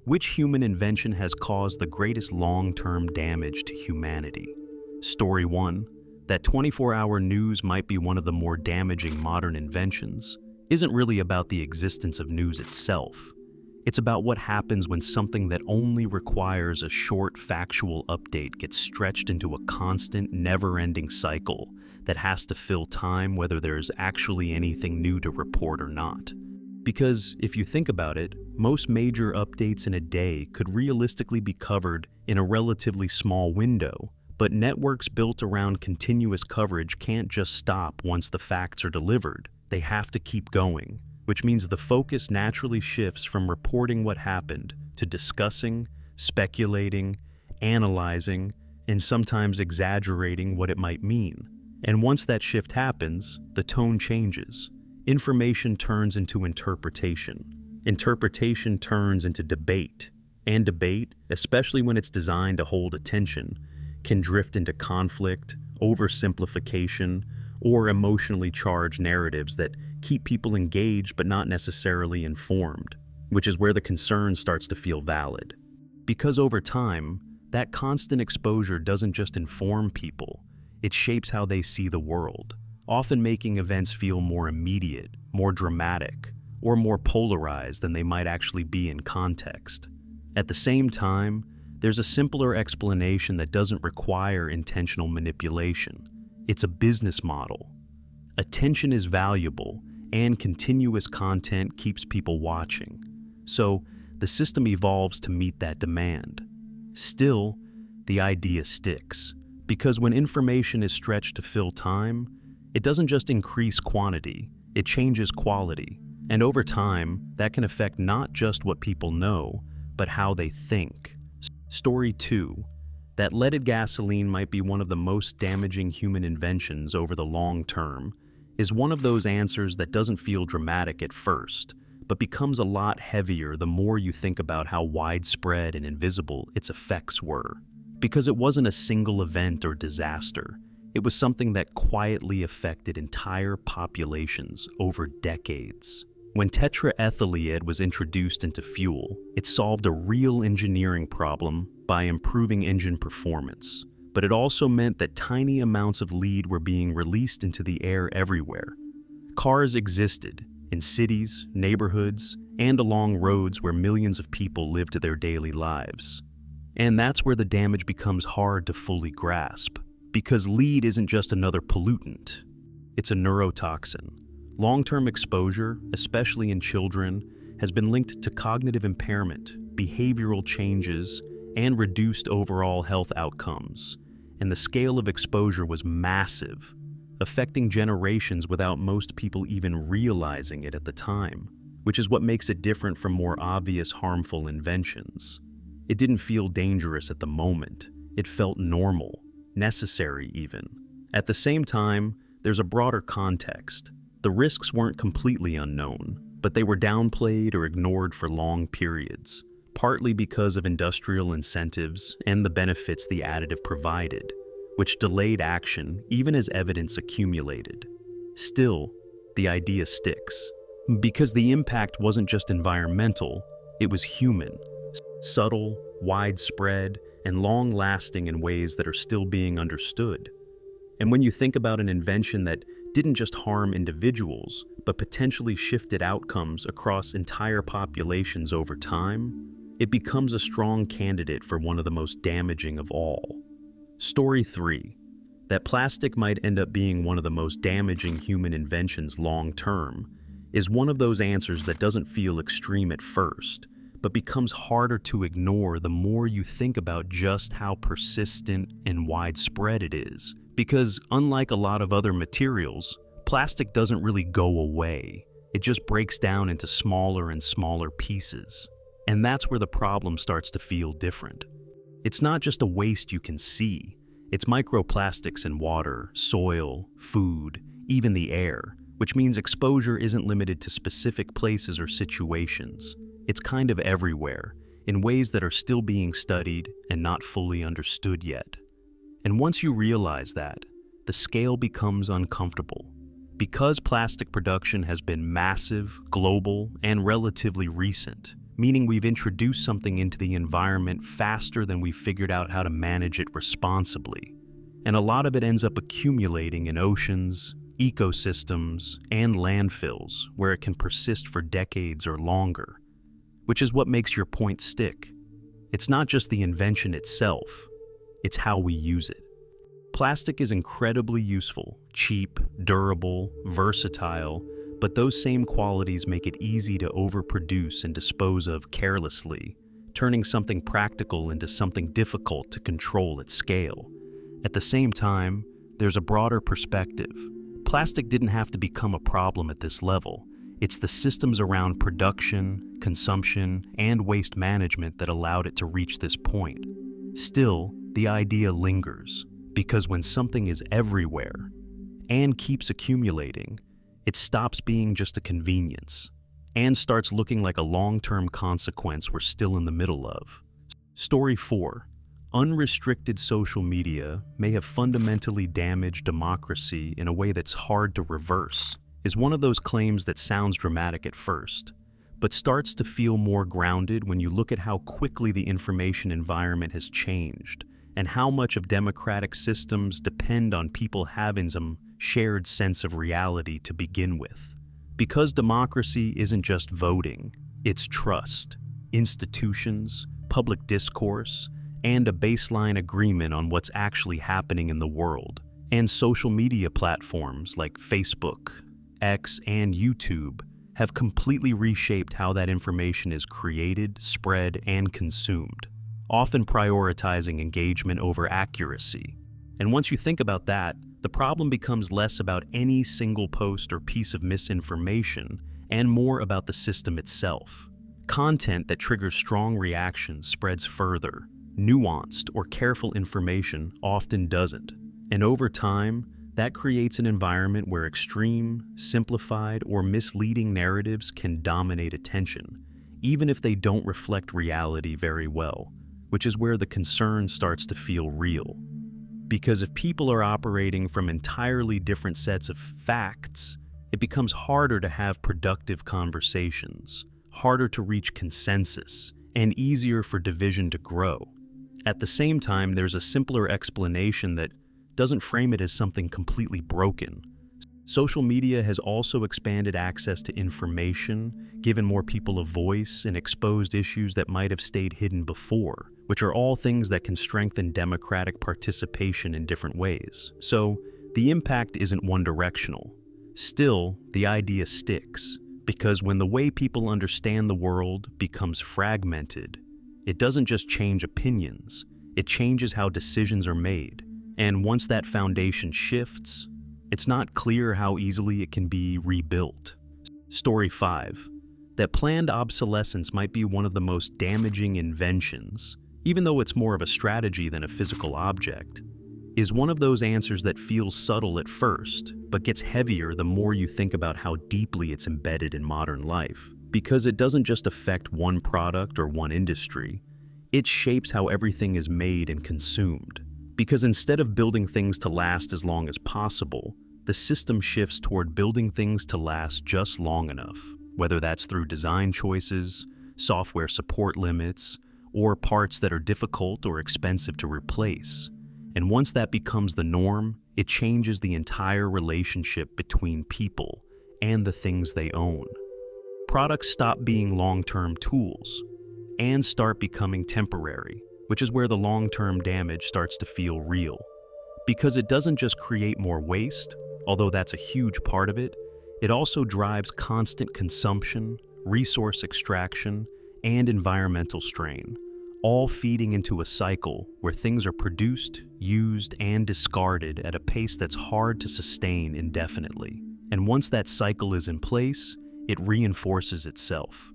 Which human invention has caused the greatest long-term damage to humanity? Story 1. That 24-hour news might be one of the more damaging modern inventions isn't really about the existence of news itself. It's about what happens when something that only requires a short factual update gets stretched into a constant, never-ending cycle that has to fill time whether there's actually anything new to report or not. Because if you think about it, most major updates in a day could realistically be covered in a relatively small window, but networks built around continuous coverage can't just stop once the facts are delivered. They have to keep going, which means the focus naturally shifts from reporting what happened to discussing, speculating, analyzing, and sometimes exaggerating what it might mean. And once that shift happens, the tone changes. Information turns into interpretation. Interpretation turns into debate. And debate, especially when it's designed to hold attention, can drift into conflict, oversimplification, or emotionally charged narratives that keep people engaged but not necessarily informed, which is where the concern starts to feel valid. Because over time, that constant exposure doesn't just inform people, it shapes how they see the world, often making events feel more immediate, more dramatic, or more polarized than they might actually be in context. At the same time, there's a simpler explanation that doesn't require intentional manipulation. It's a business model. Attention is valuable, and continuous content keeps people watching. So, the system evolves to meet that demand. Still, the idea sticks. Because when information is stretched to fill time, it doesn't just increase quantity, it changes quality. And over time, that can affect not just what people know, but how they think. Story 2. That leaded gasoline might be one of the most damaging human inventions over the long term is one of those answers that doesn't feel dramatic at first, but becomes a lot heavier the more you think about how widespread and invisible its effects were. Because it wasn't a single event or disaster, it was something that quietly affected entire populations over decades. When tetraethyllead was introduced into fuel, it solved a real engineering problem by improving engine performance. But it also meant that tiny amounts of lead were being released into the air everywhere. Cars existed in cities, neighborhoods, and along roads where millions of people lived their daily lives. And that's where the damage becomes hard to fully grasp, because lead isn't just another pollutant, it's a neurotoxin. Long-term exposure, especially in children, has been linked to cognitive impairment, behavioral changes, and reduced overall health outcomes. And the scale of exposure was massive, affecting generations without most people even realizing it at the time, which is what makes it different from more obvious harmful inventions. It didn't feel dangerous at the moment. It felt normal, necessary even. At the same time, there's a broader context. The risks weren't completely unknown, but they were downplayed or ignored for long periods, partly because of industrial incentives and the benefits the additive provided, which delayed action even as evidence accumulated. Still, the idea sticks, because the impact wasn't just environmental, it was human. Subtle, widespread, and long-lasting in ways that are still being understood. And when you think about an invention that didn't just harm individuals, but potentially shifted outcomes across entire populations over time, it becomes a strong candidate for one of the most damaging of all. Story 3. That plastic might end up being one of the most damaging human inventions long-term is one of those answers that doesn't feel extreme at first, but becomes harder to ignore the more you think about just how persistent and widespread it is. Because unlike a lot of other materials, plastic doesn't really go away. It just breaks down into smaller and smaller pieces. And that's where the problem starts to feel different. It's not just a waste you can see. It's microplastics in water, soil, food, even the air, which means exposure isn't limited to specific places or situations. It's kind of everywhere, in ways that are still being studied and not fully understood yet. And once you realize that, the scale becomes uncomfortable. Because plastic production has been massive, global, and relatively recent, meaning we've introduced something into the environment faster than we've figured out how to manage it responsibly. And a lot of it ends up accumulating in oceans, ecosystems, and landfills where it can persist for decades or longer, which is what makes your point stick. It's not just the invention itself, it's how we use it. Plastic is incredibly useful, cheap, durable, versatile, but those same qualities make it easy to overproduce and dispose of carelessly, turning something practical into something difficult to control at scale. At the same time, there's a broader perspective. Plastic didn't have to become a problem at this level. It's the systems around production, consumption, and waste management that allowed it to reach this point. Still, the idea lingers, because when something is everywhere and keeps accumulating, it stops being just a convenience and starts looking like a long-term consequence we're still in the middle of. Story 4. Unrestricted social media may have fundamentally damaged democracy in a way that's hard to reverse, is one of those claims that sounds dramatic at first, but starts to feel more grounded when you look at how quickly the information environment has changed and how much of democratic systems depend on people having some shared sense of reality to begin with. Because democracy isn't just voting, it's trust, institutions, public discourse, and a baseline agreement on what's actually happening in the world. And social media platforms like Facebook, X, and YouTube have completely reshaped how that information is created, spread, and consumed, often prioritizing engagement over accuracy. And once you think about that, the problem becomes less about any single post or piece of misinformation and more about the system itself. Content that triggers strong reactions spreads further. Nuanced or careful information often doesn't. And over time, that creates an environment where extreme, simplified, or misleading narratives can dominate attention, even if they don't reflect reality very well, which is where the concern starts to feel real. Because if people are operating from entirely different sets of facts, it becomes harder to have productive conversations, harder to reach consensus, and easier for division to grow. At the same time, there's a simpler explanation that doesn't frame it as something completely broken. Social media has also expanded access to information, given more people a voice, and exposed issues that might have stayed hidden before, which are all things that can strengthen democratic participation in different ways. So, the impact isn't one-directional. Still, the idea sticks, because when the way people understand the world becomes fragmented, it doesn't just change opinions, it changes how decisions are made. And once that foundation shifts, it's not clear how easily it can be rebuilt. Story 5. That planned obsolescence might be one of the most damaging inventions, even though it's more of a strategy than a physical object, is one of those answers that feels subtle at first, but gets heavier the more you think about how deeply it's embedded in modern life. Because it doesn't just affect one product or one industry, it shapes how everything is made and consumed. Because instead of building things to last as long as possible, the system shifts toward building things to last just long enough, whether that's through design choices, software support limits, or parts that are difficult or expensive to replace. And once that becomes the norm, it changes the entire relationship between people and the things they own. Products stop being long-term tools and start becoming temporary, which is where the long-term damage starts to feel real. Because it doesn't just create more waste, although that's a huge part of it, it also drives constant consumption, resource extraction, and environmental strain, all feeding into a cycle where things are produced, used, and discarded at a pace that's hard to sustain indefinitely. And once that cycle is in place, it reinforces itself.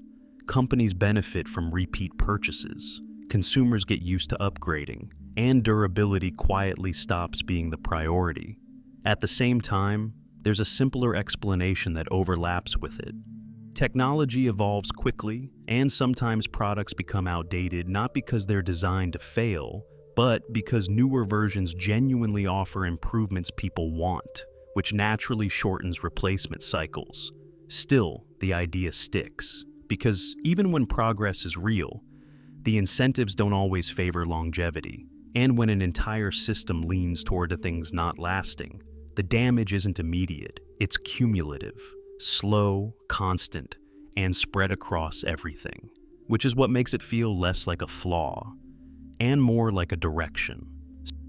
Companies benefit from repeat purchases, consumers get used to upgrading, and durability quietly stops being the priority. At the same time, there's a simpler explanation that overlaps with it. Technology evolves quickly, and sometimes products become outdated not because they're designed to fail, but because newer versions genuinely offer improvements people want, which naturally shortens replacement cycles. Still, the idea sticks, because even when progress is real, the incentives don't always favor longevity. And when an entire system leans toward the things not lasting, the damage isn't immediate, it's cumulative, slow, constant, and spread across everything, which is what makes it feel less like a flaw and more like a direction.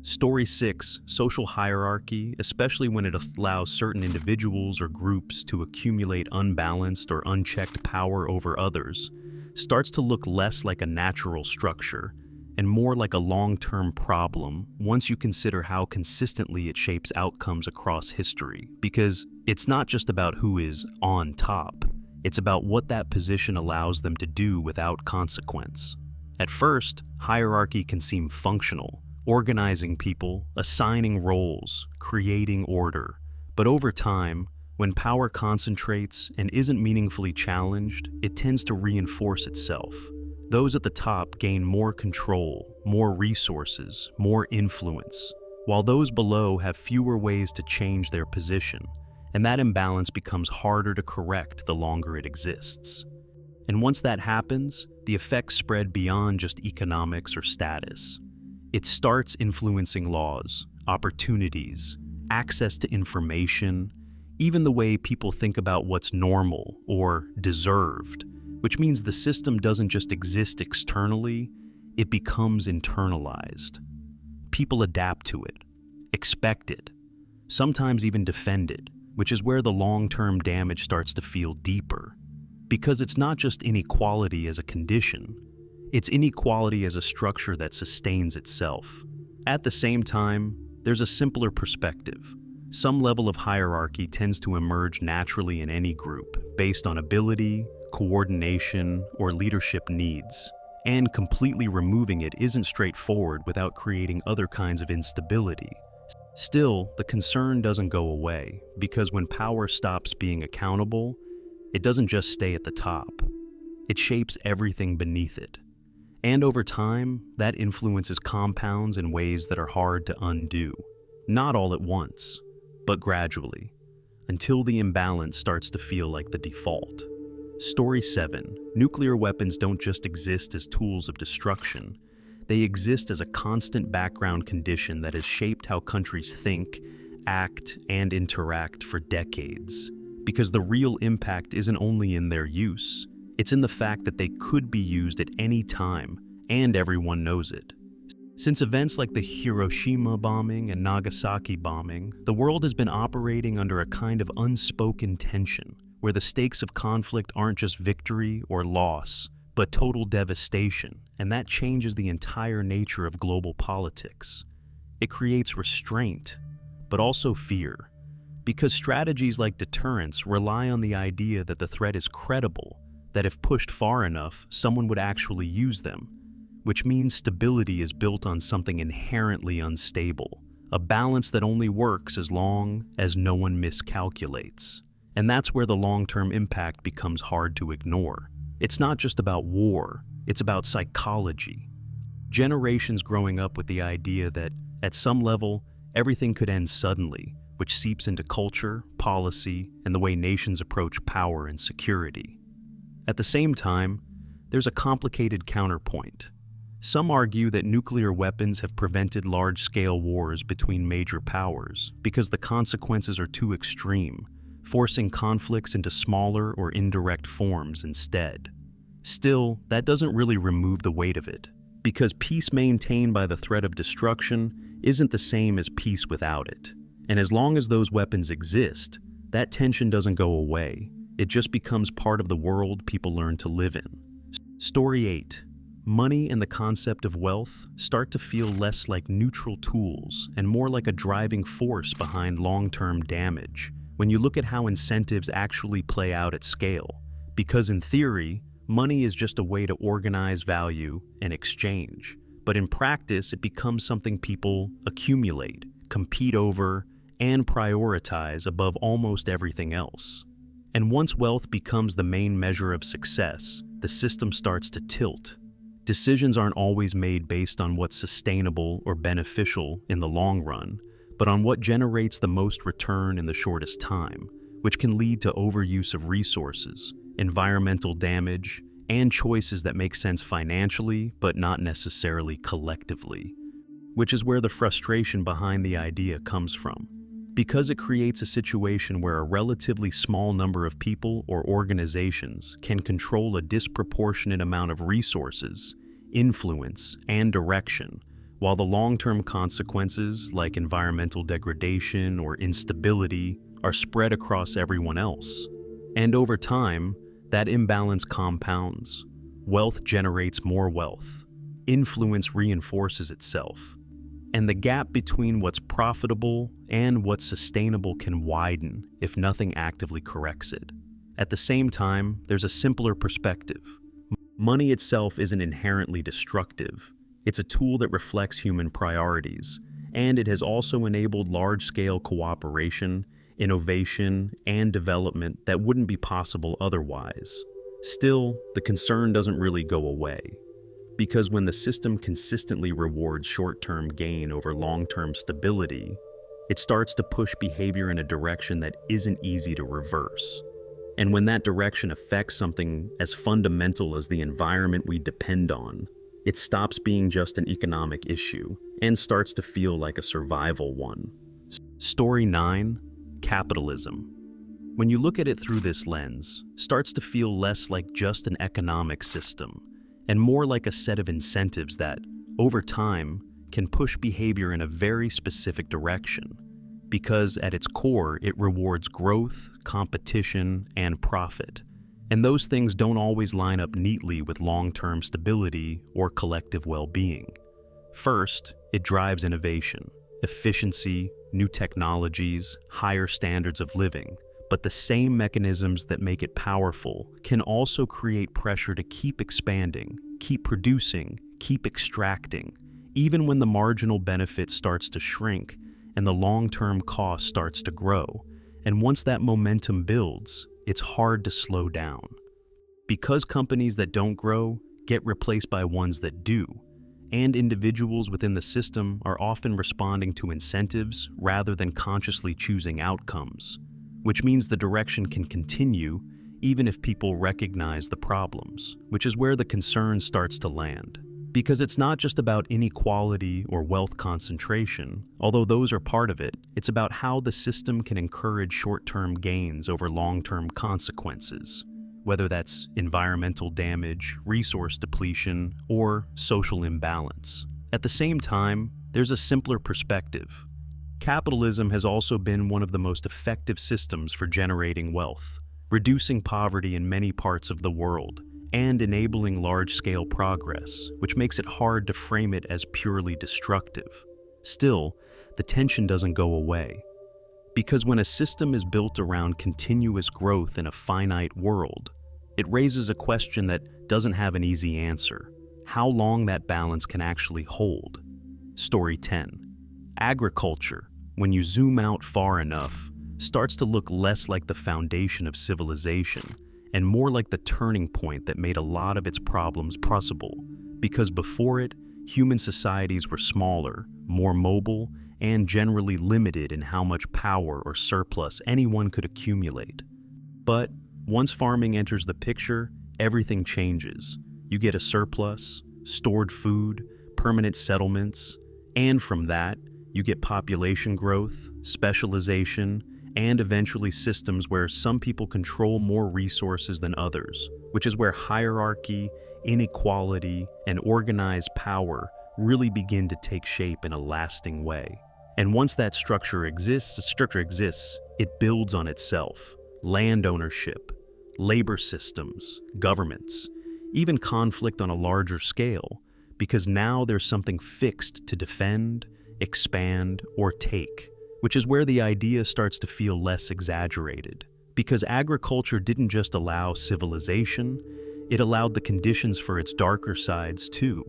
Story 6, social hierarchy, especially when it allows certain individuals or groups to accumulate unbalanced or unchecked power over others, starts to look less like a natural structure and more like a long-term problem once you consider how consistently it shapes outcomes across history. Because it's not just about who is on top, it's about what that position allows them to do without consequence. At first, hierarchy can seem functional, organizing people, assigning roles, creating order. But over time, when power concentrates and isn't meaningfully challenged, it tends to reinforce itself. Those at the top gain more control, more resources, more influence, while those below have fewer ways to change their position, and that imbalance becomes harder to correct the longer it exists. And once that happens, the effects spread beyond just economics or status. It starts influencing laws, opportunities, access to information, even the way people think about what's normal or deserved, which means the system doesn't just exist externally, it becomes internalized. People adapt to it, expect it, sometimes even defend it, which is where the long-term damage starts to feel deeper. Because it's not just inequality as a condition, it's inequality as a structure that sustains itself. At the same time, there's a simpler perspective. Some level of hierarchy tends to emerge naturally in any group, based on ability, coordination, or leadership needs. And completely removing it isn't straightforward without creating other kinds of instability. Still, the concern doesn't go away, because when power stops being accountable, it doesn't just stay at the top. It shapes everything beneath it. And over time, that influences compounds in ways that are hard to undo. Not all at once, but gradually, until the imbalance starts to feel like the default. Story 7. Nuclear weapons don't just exist as tools of destruction. They exist as a constant background condition that has shaped how countries think, act, and interact for decades. Because the real impact isn't only in their use, it's in the fact that they could be used at any time, and everyone knows it. Since events like the Hiroshima bombing and Nagasaki bombing, the world has been operating under a kind of unspoken tension, where the stakes of conflict aren't just victory or loss, but total devastation, and that changes the entire nature of global politics. It creates restraint, but also fear, because strategies like deterrence rely on the idea that the threat is credible, that if pushed far enough, someone would actually use them, which means stability is built on something inherently unstable, a balance that only works as long as no one miscalculates. And that's where the long-term impact becomes hard to ignore. It's not just about war, it's about psychology. Generations growing up with the idea that, at some level, everything could end suddenly, which seeps into culture, policy, and the way nations approach power and security. At the same time, there's a complicated counterpoint. Some argue that nuclear weapons have prevented large-scale wars between major powers because the consequences are too extreme, forcing conflicts into smaller or indirect forms instead. Still, that doesn't really remove the weight of it, because peace maintained by the threat of destruction isn't the same as peace without it. And as long as those weapons exist, that tension doesn't go away. It just becomes part of the world people learn to live in. Story 8. Money and the concept of wealth start to feel less like neutral tools and more like a driving force behind long-term damage when you look at how incentives actually play out at scale. Because in theory, money is just a way to organize value and exchange. But in practice, it becomes something people accumulate, compete over, and prioritize above almost everything else. And once wealth becomes the main measure of success, the system starts to tilt. Decisions aren't always made based on what's sustainable or beneficial in the long run, but on what generates the most return in the shortest time, which can lead to overuse of resources, environmental damage, and choices that make sense financially but not necessarily collectively, which is where the frustration behind the idea comes from. Because it creates a situation where a relatively small number of people or organizations can control a disproportionate amount of resources, influence, and direction, while the long-term consequences, like environmental degradation or instability, are spread across everyone else. And over time, that imbalance compounds. Wealth generates more wealth. Influence reinforces itself. And the gap between what's profitable and what's sustainable can widen if nothing actively corrects it. At the same time, there's a simpler perspective. Money itself isn't inherently destructive. It's a tool that reflects human priorities, and it has also enabled large-scale cooperation, innovation, and development that wouldn't be possible otherwise. Still, the concern doesn't really go away. Because when the system consistently rewards short-term gain over long-term stability, it starts to push behavior in a direction that isn't easy to reverse. And when that direction affects something as fundamental as the environment we depend on, it stops being just an economic issue and starts to feel like a survival one. Story 9, capitalism. When you look at it through this lens, starts to feel less like just an economic system and more like a set of incentives that, over time, can push behavior in a very specific direction, because at its core, it rewards growth, competition, and profit. And those things don't always line up neatly with long-term stability or collective well-being. First, it drives innovation, efficiency, new technologies, higher standards of living. But the same mechanisms that make it powerful can also create pressure to keep expanding, keep producing, keep extracting, even when the marginal benefit starts to shrink and the long-term cost starts to grow. And once that momentum builds, it's hard to slow down. Because companies that don't grow get replaced by ones that do, and individuals within the system are often responding to incentives rather than consciously choosing outcomes, which means the direction can continue even if people recognize the problems, which is where the concern starts to land. Because it's not just about inequality or wealth concentration, although those are part of it, it's about how the system can encourage short-term gains over long-term consequences, whether that's environmental damage, resource depletion, or social imbalance. At the same time, there's a simpler perspective. Capitalism has also been one of the most effective systems for generating wealth, reducing poverty in many parts of the world, and enabling large-scale progress, which makes it hard to frame it as purely destructive. Still, the tension doesn't go away. Because when a system is built around continuous growth in a finite world, it raises a question that doesn't have an easy answer: how long that balance can actually hold. Story 10. Agriculture, when you zoom out far enough, starts to look less like the foundation of civilization and more like the turning point that made a lot of its problems possible, because before it, human societies were smaller, more mobile, and generally limited in how much power or surplus anyone could accumulate. But once farming enters the picture, everything changes. You get a surplus, stored food, permanent settlements, and from that, you get population growth, specialization, and eventually systems where some people control more resources than others, which is where hierarchy, inequality, and organized power really begin to take shape in a lasting way. And once that structure exists, it builds on itself. Land ownership, labor systems, governments, even conflict on a larger scale, because now there's something fixed to defend, expand, or take, which is where the idea starts to feel less exaggerated. Because agriculture didn't just allow civilization, it allowed the conditions for its darker sides too.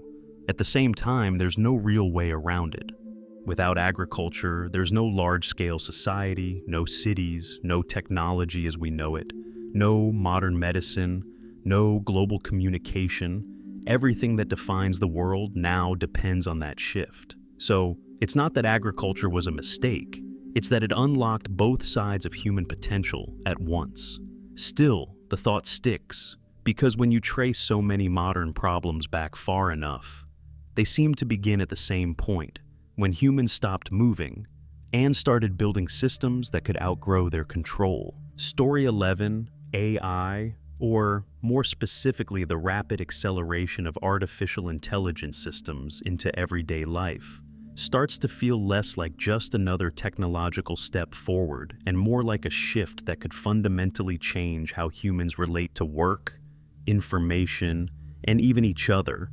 At the same time, there's no real way around it. Without agriculture, there's no large-scale society, no cities, no technology as we know it, no modern medicine, no global communication. Everything that defines the world now depends on that shift. So, it's not that agriculture was a mistake, it's that it unlocked both sides of human potential at once. Still, the thought sticks, because when you trace so many modern problems back far enough, they seem to begin at the same point, when humans stopped moving and started building systems that could outgrow their control. Story 11, AI, or more specifically the rapid acceleration of artificial intelligence systems into everyday life, starts to feel less like just another technological step forward and more like a shift that could fundamentally change how humans relate to work, information, and even each other.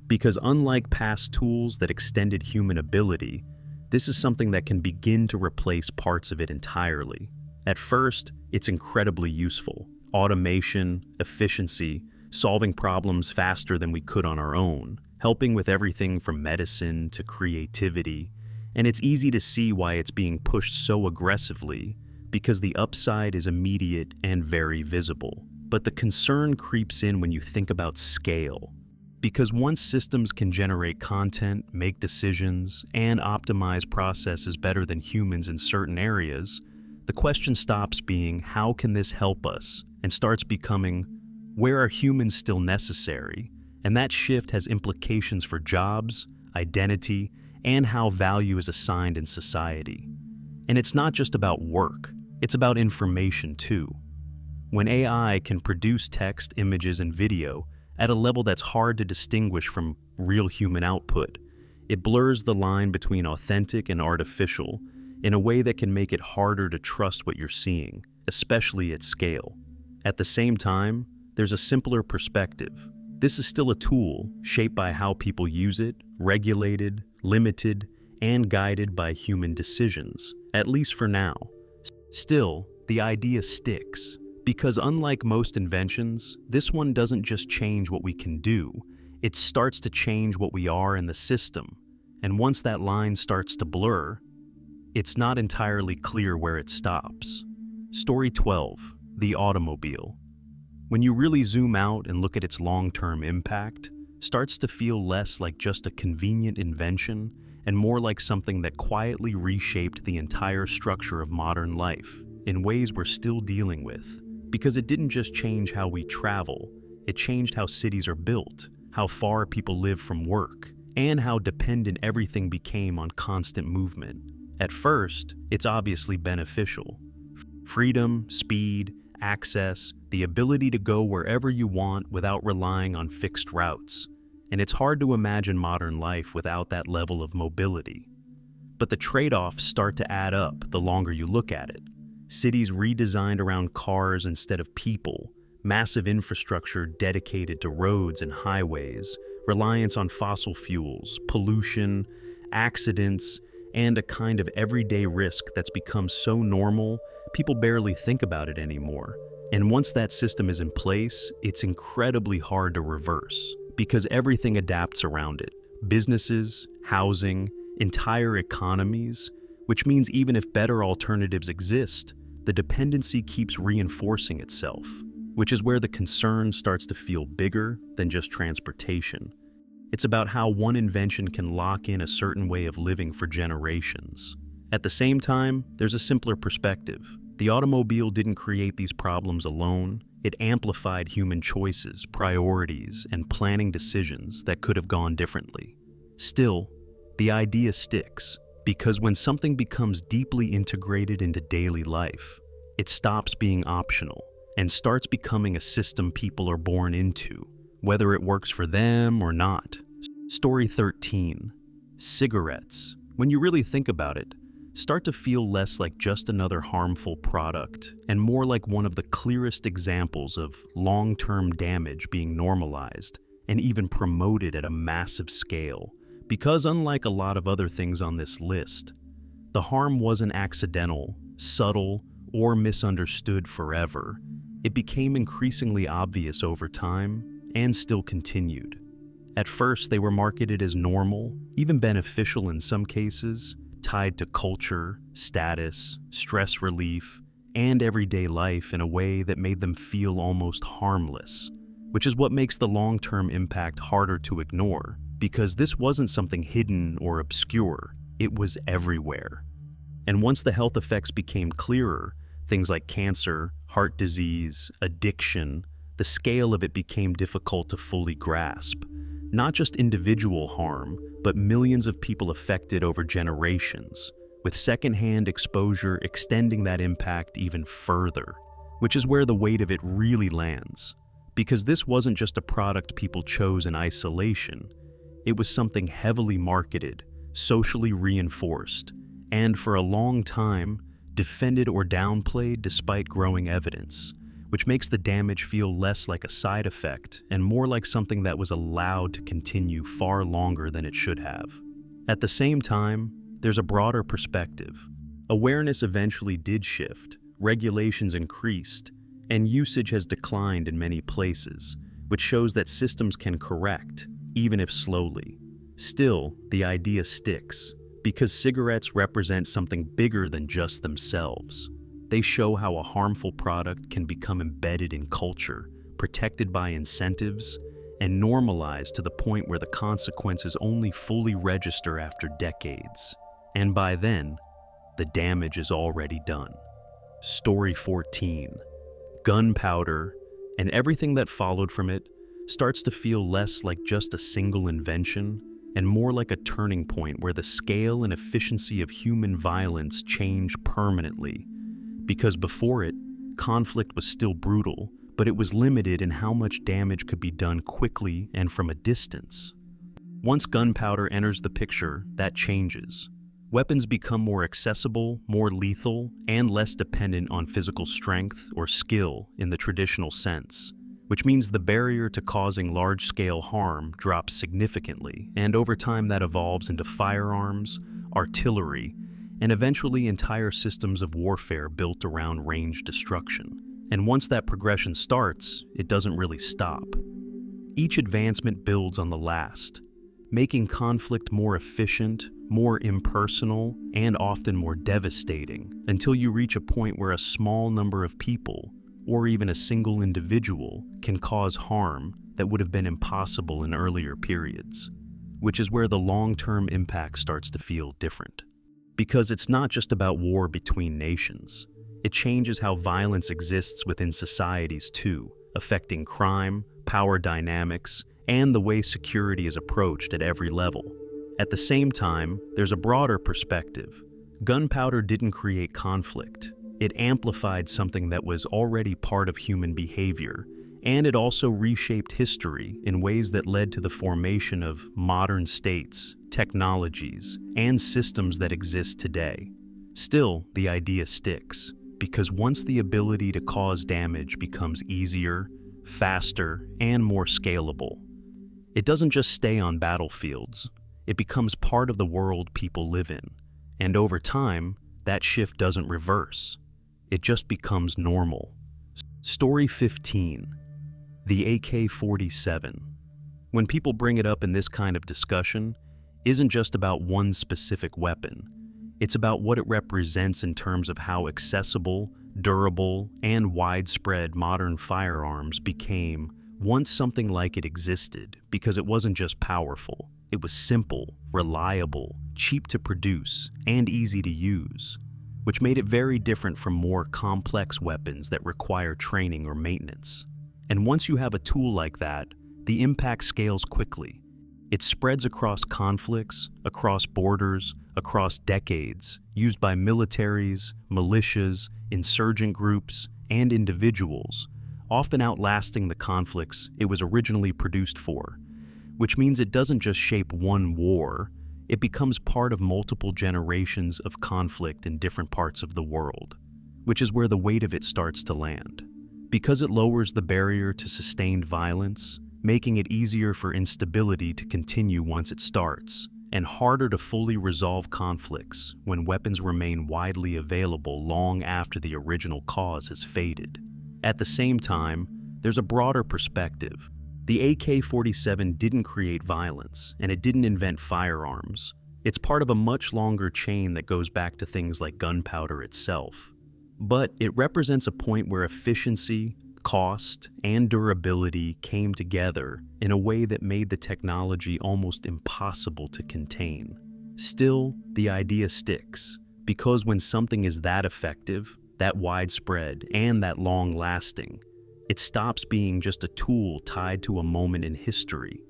Because unlike past tools that extended human ability, this is something that can begin to replace parts of it entirely. At first, it's incredibly useful. Automation, efficiency, solving problems faster than we could on our own, helping with everything from medicine to creativity, and it's easy to see why it's being pushed so aggressively, because the upside is immediate and very visible. But the concern creeps in when you think about scale. Because once systems can generate content, make decisions, and optimize processes better than humans in certain areas, the question stops being, how can this help us? And starts becoming, where are humans still necessary? And that shift has implications for jobs, identity, and how value is assigned in society. And it's not just about work, it's about information too. When AI can produce text, images, and video at a level that's hard to distinguish from real human output, it blurs the line between authentic and artificial in a way that can make it harder to trust what you're seeing, especially at scale. At the same time, there's a simpler perspective. This is still a tool shaped by how people use it, regulated, limited, and guided by human decisions, at least for now. Still, the idea sticks, because unlike most inventions, this one doesn't just change what we can do, it starts to change what we are in the system. And once that line starts to blur, it's not entirely clear where it stops. Story 12, the automobile. When you really zoom out and look at its long-term impact, starts to feel less like just a convenient invention and more like something that quietly reshaped the entire structure of modern life in ways we're still dealing with. Because it didn't just change how we travel, it changed how cities are built, how far people live from work, and how dependent everything became on constant movement. At first, it's obviously beneficial. Freedom, speed, access, the ability to go wherever you want without relying on fixed routes. And it's hard to imagine modern life without that level of mobility. But the trade-offs start to add up the longer you look at it. Cities redesigned around cars instead of people, massive infrastructure dedicated to roads and highways, reliance on fossil fuels, pollution, accidents, and a kind of everyday risk that's become so normal, people barely think about it anymore. And once that system is in place, it's incredibly hard to reverse, because everything adapts around it. Businesses, housing, entire economies, which means even if better alternatives exist, the dependency keeps reinforcing itself, which is where the concern starts to feel bigger than just transportation. It's about how one invention can lock in a certain way of living for generations. At the same time, there's a simpler perspective. The automobile didn't create these problems alone. It amplified human choices, priorities, and planning decisions that could have gone differently. Still, the idea sticks, because when something becomes deeply integrated into daily life, it stops being optional and starts becoming a system people are born into, whether it works for them or not. Story 13, cigarettes. When you really think about it, start to feel less like just another harmful product and more like one of the clearest examples of long-term damage being normalized and even promoted at a massive scale. Because unlike a lot of other things on this list, the harm wasn't accidental, subtle, or misunderstood forever. It became increasingly obvious over time and still continued. At first, they were marketed as normal, even beneficial in some cases, tied to culture, status, stress relief, and everyday life in a way that made them feel almost harmless, which is what makes the long-term impact harder to ignore, because this wasn't something hidden or obscure, it was everywhere. And once the health effects became clearer, Things like cancer, heart disease, addiction, the scale of it became difficult to fully grasp. Not just individual harm, but millions of people affected over generations, with secondhand exposure extending that impact even further, which is where the weight of it really lands. Because this wasn't just a product people chose in isolation, it was something heavily marketed, socially reinforced, and for a long time, defended or downplayed despite growing evidence, which makes the damage feel less like a side effect and more like something that was allowed to continue far longer than it should have. At the same time, there's a broader perspective. Awareness eventually did shift, regulations increased, and usage has declined in many places, which shows that systems can correct, even if slowly. Still, the idea sticks, because cigarettes represent something bigger than just themselves. They show how a harmful product can become embedded in culture, protected by incentives, and normalized to the point where the consequences only fully register after decades. And by then, the damage is already done. Story 14. Gunpowder, and everything that followed from it, starts to feel less like just a single invention and more like a turning point where the scale and efficiency of human violence change permanently. Because before it, conflict was still brutal, but it was limited in how much damage could be done quickly and from a distance. Once gunpowder enters the picture, that changes. Weapons become more accessible, more lethal, and less dependent on physical strength or skill in the traditional sense, which means the barrier to causing large-scale harm drops significantly, and over time that evolves into firearms, artillery, and eventually entire systems of warfare built around range destruction. And once that progression starts, it doesn't really stop. Each advancement builds on the last, making conflict more efficient, more impersonal, and often more devastating, until you reach a point where a small number of people, or even a single individual, can cause harm that would have been impossible in earlier periods, which is where the long-term impact starts to feel different. Because it's not just about war between nations. It changes how violence exists within societies too, affecting crime, power dynamics, and the way security is approached at every level. At the same time, there's a broader perspective. Gunpowder didn't create conflict. It amplified something that was already part of human behavior, and it also reshaped history in ways that led to the formation of modern states, technologies, and systems that exist today. Still, the idea sticks, because once the ability to cause damage becomes easier, faster, and more scalable, it doesn't just stay on battlefields. It becomes part of the world people live in, and over time, that shift doesn't reverse. It just becomes normal. Story 15. The AK-47. When people bring it up in this kind of discussion, isn't just about one specific weapon. It's about what it represents in terms of how accessible, durable, and widespread modern firearms became once something like it existed, because it wasn't just powerful. It was simple, reliable, cheap to produce, and easy to use, which made it very different from more complex weapons that require training or maintenance. And once you have a tool like that, the impact scales quickly. It spreads across conflicts, across borders, across decades, used by militaries, militias, insurgent groups, and individuals, often outlasting the conflicts it was originally produced for, which means it doesn't just shape one war, it becomes part of multiple generations of conflict in different parts of the world, which is where the weight of it starts to land. Because it lowers the barrier to sustained violence, making it easier for instability to continue once it starts, and harder to fully resolve conflicts when weapons remain widely available long after the original cause has faded. At the same time, there's a broader perspective. The AK-47 didn't create violence, and it didn't invent firearms. It's part of a much longer chain that goes back to things like gunpowder itself. But it represents a point where efficiency, cost, and durability came together in a way that made the technology almost impossible to contain. Still, the idea sticks, because when something is that effective, that widespread, and that long-lasting. It stops being just a tool tied to a moment in history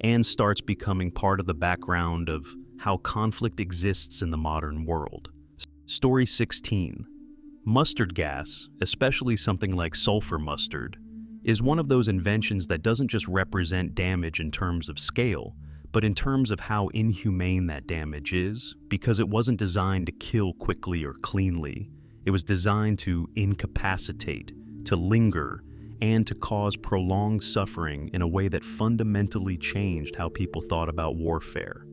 and starts becoming part of the background of how conflict exists in the modern world. Story 16. Mustard gas, especially something like sulfur mustard, is one of those inventions that doesn't just represent damage in terms of scale, but in terms of how inhumane that damage is, because it wasn't designed to kill quickly or cleanly. It was designed to incapacitate, to linger, and to cause prolonged suffering in a way that fundamentally changed how people thought about warfare.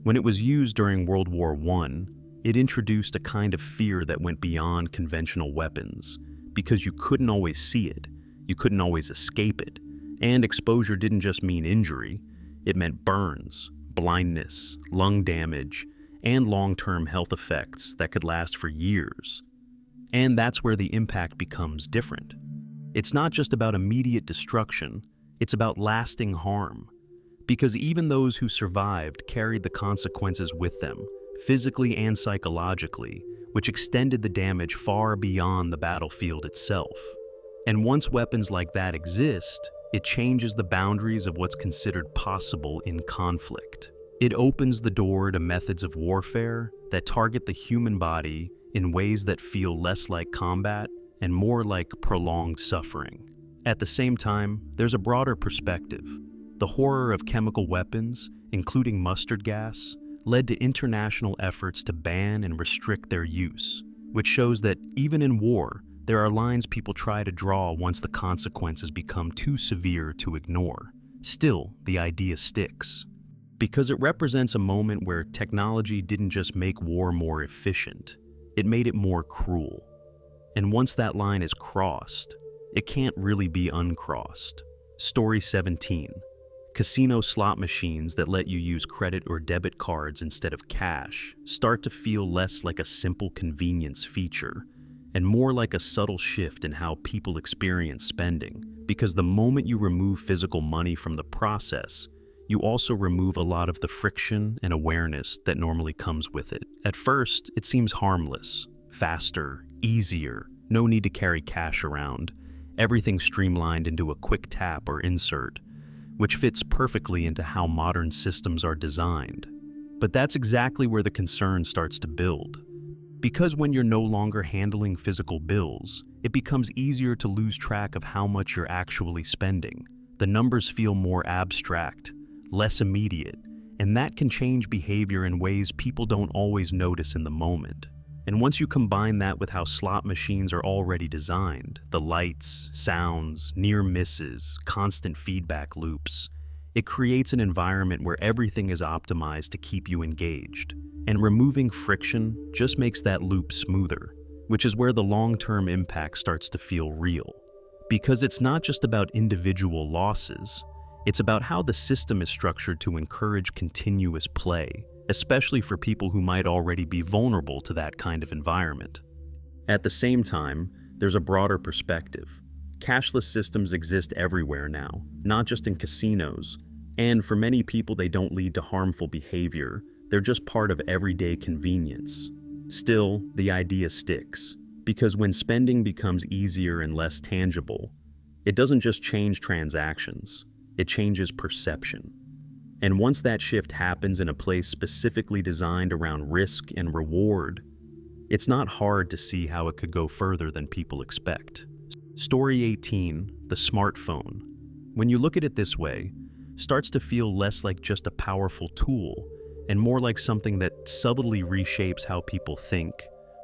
When it was used during World War I, it introduced a kind of fear that went beyond conventional weapons, because you couldn't always see it, you couldn't always escape it, and exposure didn't just mean injury, it meant burns, blindness, lung damage, and long-term health effects that could last for years. And that's where the impact becomes different. It's not just about immediate destruction, it's about lasting harm. Because even those who survived carried the consequences with them, physically and psychologically, which extended the damage far beyond the battlefield itself. And once weapons like that exist, it changes the boundaries of what's considered possible in conflict. It opens the door to methods of warfare that target the human body in ways that feel less like combat and more like prolonged suffering. At the same time, there's a broader perspective. The horror of chemical weapons, including mustard gas, led to international efforts to ban and restrict their use, which shows that even in war, there are lines people try to draw once the consequences become too severe to ignore. Still, the idea sticks. Because it represents a moment where technology didn't just make war more efficient, it made it more cruel. And once that line is crossed, it can't really be uncrossed. Story 17. Casino slot machines that let you use credit or debit cards instead of cash start to feel less like a simple convenience feature and more like a subtle shift in how people experience spending. Because the moment you remove physical money from the process, you also remove a lot of the friction and awareness that normally comes with it. At first, it seems harmless, faster, easier, no need to carry cash around, everything streamlined into a quick tap or insert, which fits perfectly into how modern systems are designed. But that's exactly where the concern starts to build. Because when you're no longer handling physical bills, it becomes easier to lose track of how much you're actually spending. The numbers feel more abstract, less immediate, and that can change behavior in ways people don't always notice in the moment. And once you combine that with how slot machines are already designed, the lights, sounds, near misses, constant feedback loops, it creates an environment where everything is optimized to keep you engaged. And removing friction just makes that loop smoother, which is where the long-term impact starts to feel real. Because it's not just about individual losses, it's about how the system is structured to encourage continuous play, especially for people who might already be vulnerable to that kind of environment. At the same time, there's a broader perspective. Cashless systems exist everywhere now, not just in casinos, and for many people they don't lead to harmful behavior, they're just part of everyday convenience. Still, the idea sticks, because when spending becomes easier and less tangible, it doesn't just change transactions, it changes perception. And once that shift happens in a place specifically designed around risk and reward, it's not hard to see how it could go further than people expect. Story 18, the smartphone, when you look at it this way, starts to feel less like just a powerful tool and more like something that subtly reshapes how people think,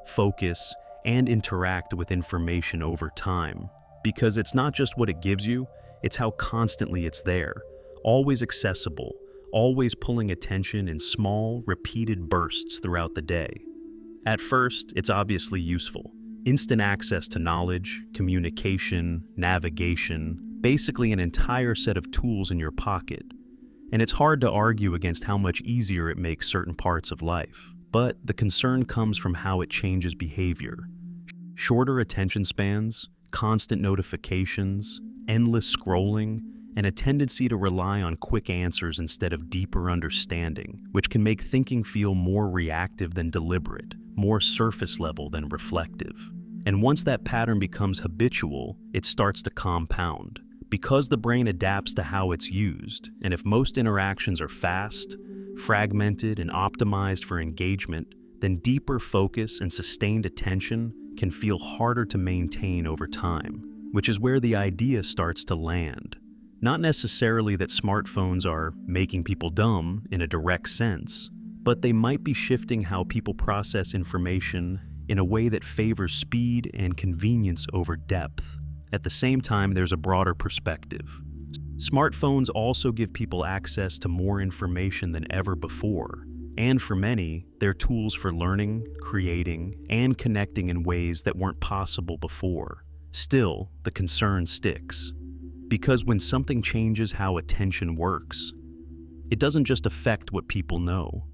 focus, and interact with information over time. Because it's not just what it gives you, it's how constantly it's there, always accessible, always pulling attention in small, repeated bursts throughout the day. At first, it's obviously useful. Instant access to knowledge, communication, navigation, basically an entire set of tools in your pocket. And it's hard to argue against how much easier it makes certain parts of life. But the concern comes from how it changes behavior. Shorter attention spans, constant notifications, endless scrolling, and a tendency to rely on quick answers instead of deeper understanding, which can make thinking feel more reactive than deliberate, more surface level than reflective. And once that pattern becomes habitual, it starts to compound. Because the brain adapts to how it's used, and if most interactions are fast, fragmented, and optimized for engagement, then deeper focus and sustained attention can feel harder to maintain over time, which is where the idea starts to land. Not necessarily that smartphones are making people dumb in a direct sense, but they might be shifting how people process information in a way that favors speed and convenience over depth. At the same time, there's a broader perspective. Smartphones also give people access to more information than ever before, and for many, they're tools for learning, creating, and connecting in ways that weren't possible before. Still, the concern sticks. Because when something changes how attention works, it doesn't just affect what people know,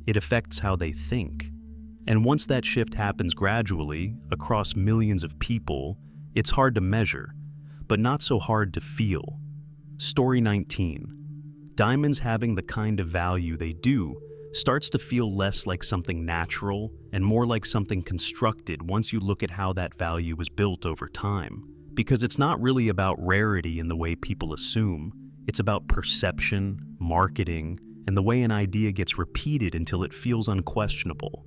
it affects how they think. And once that shift happens gradually, across millions of people, it's hard to measure, but not so hard to feel. Story 19. Diamonds having the kind of value they do starts to feel less like something natural and more like something constructed once you look at how that value was built over time. Because it's not really about rarity in the way people assume, it's about perception, marketing, and the way an idea gets repeated until it feels unquestionable.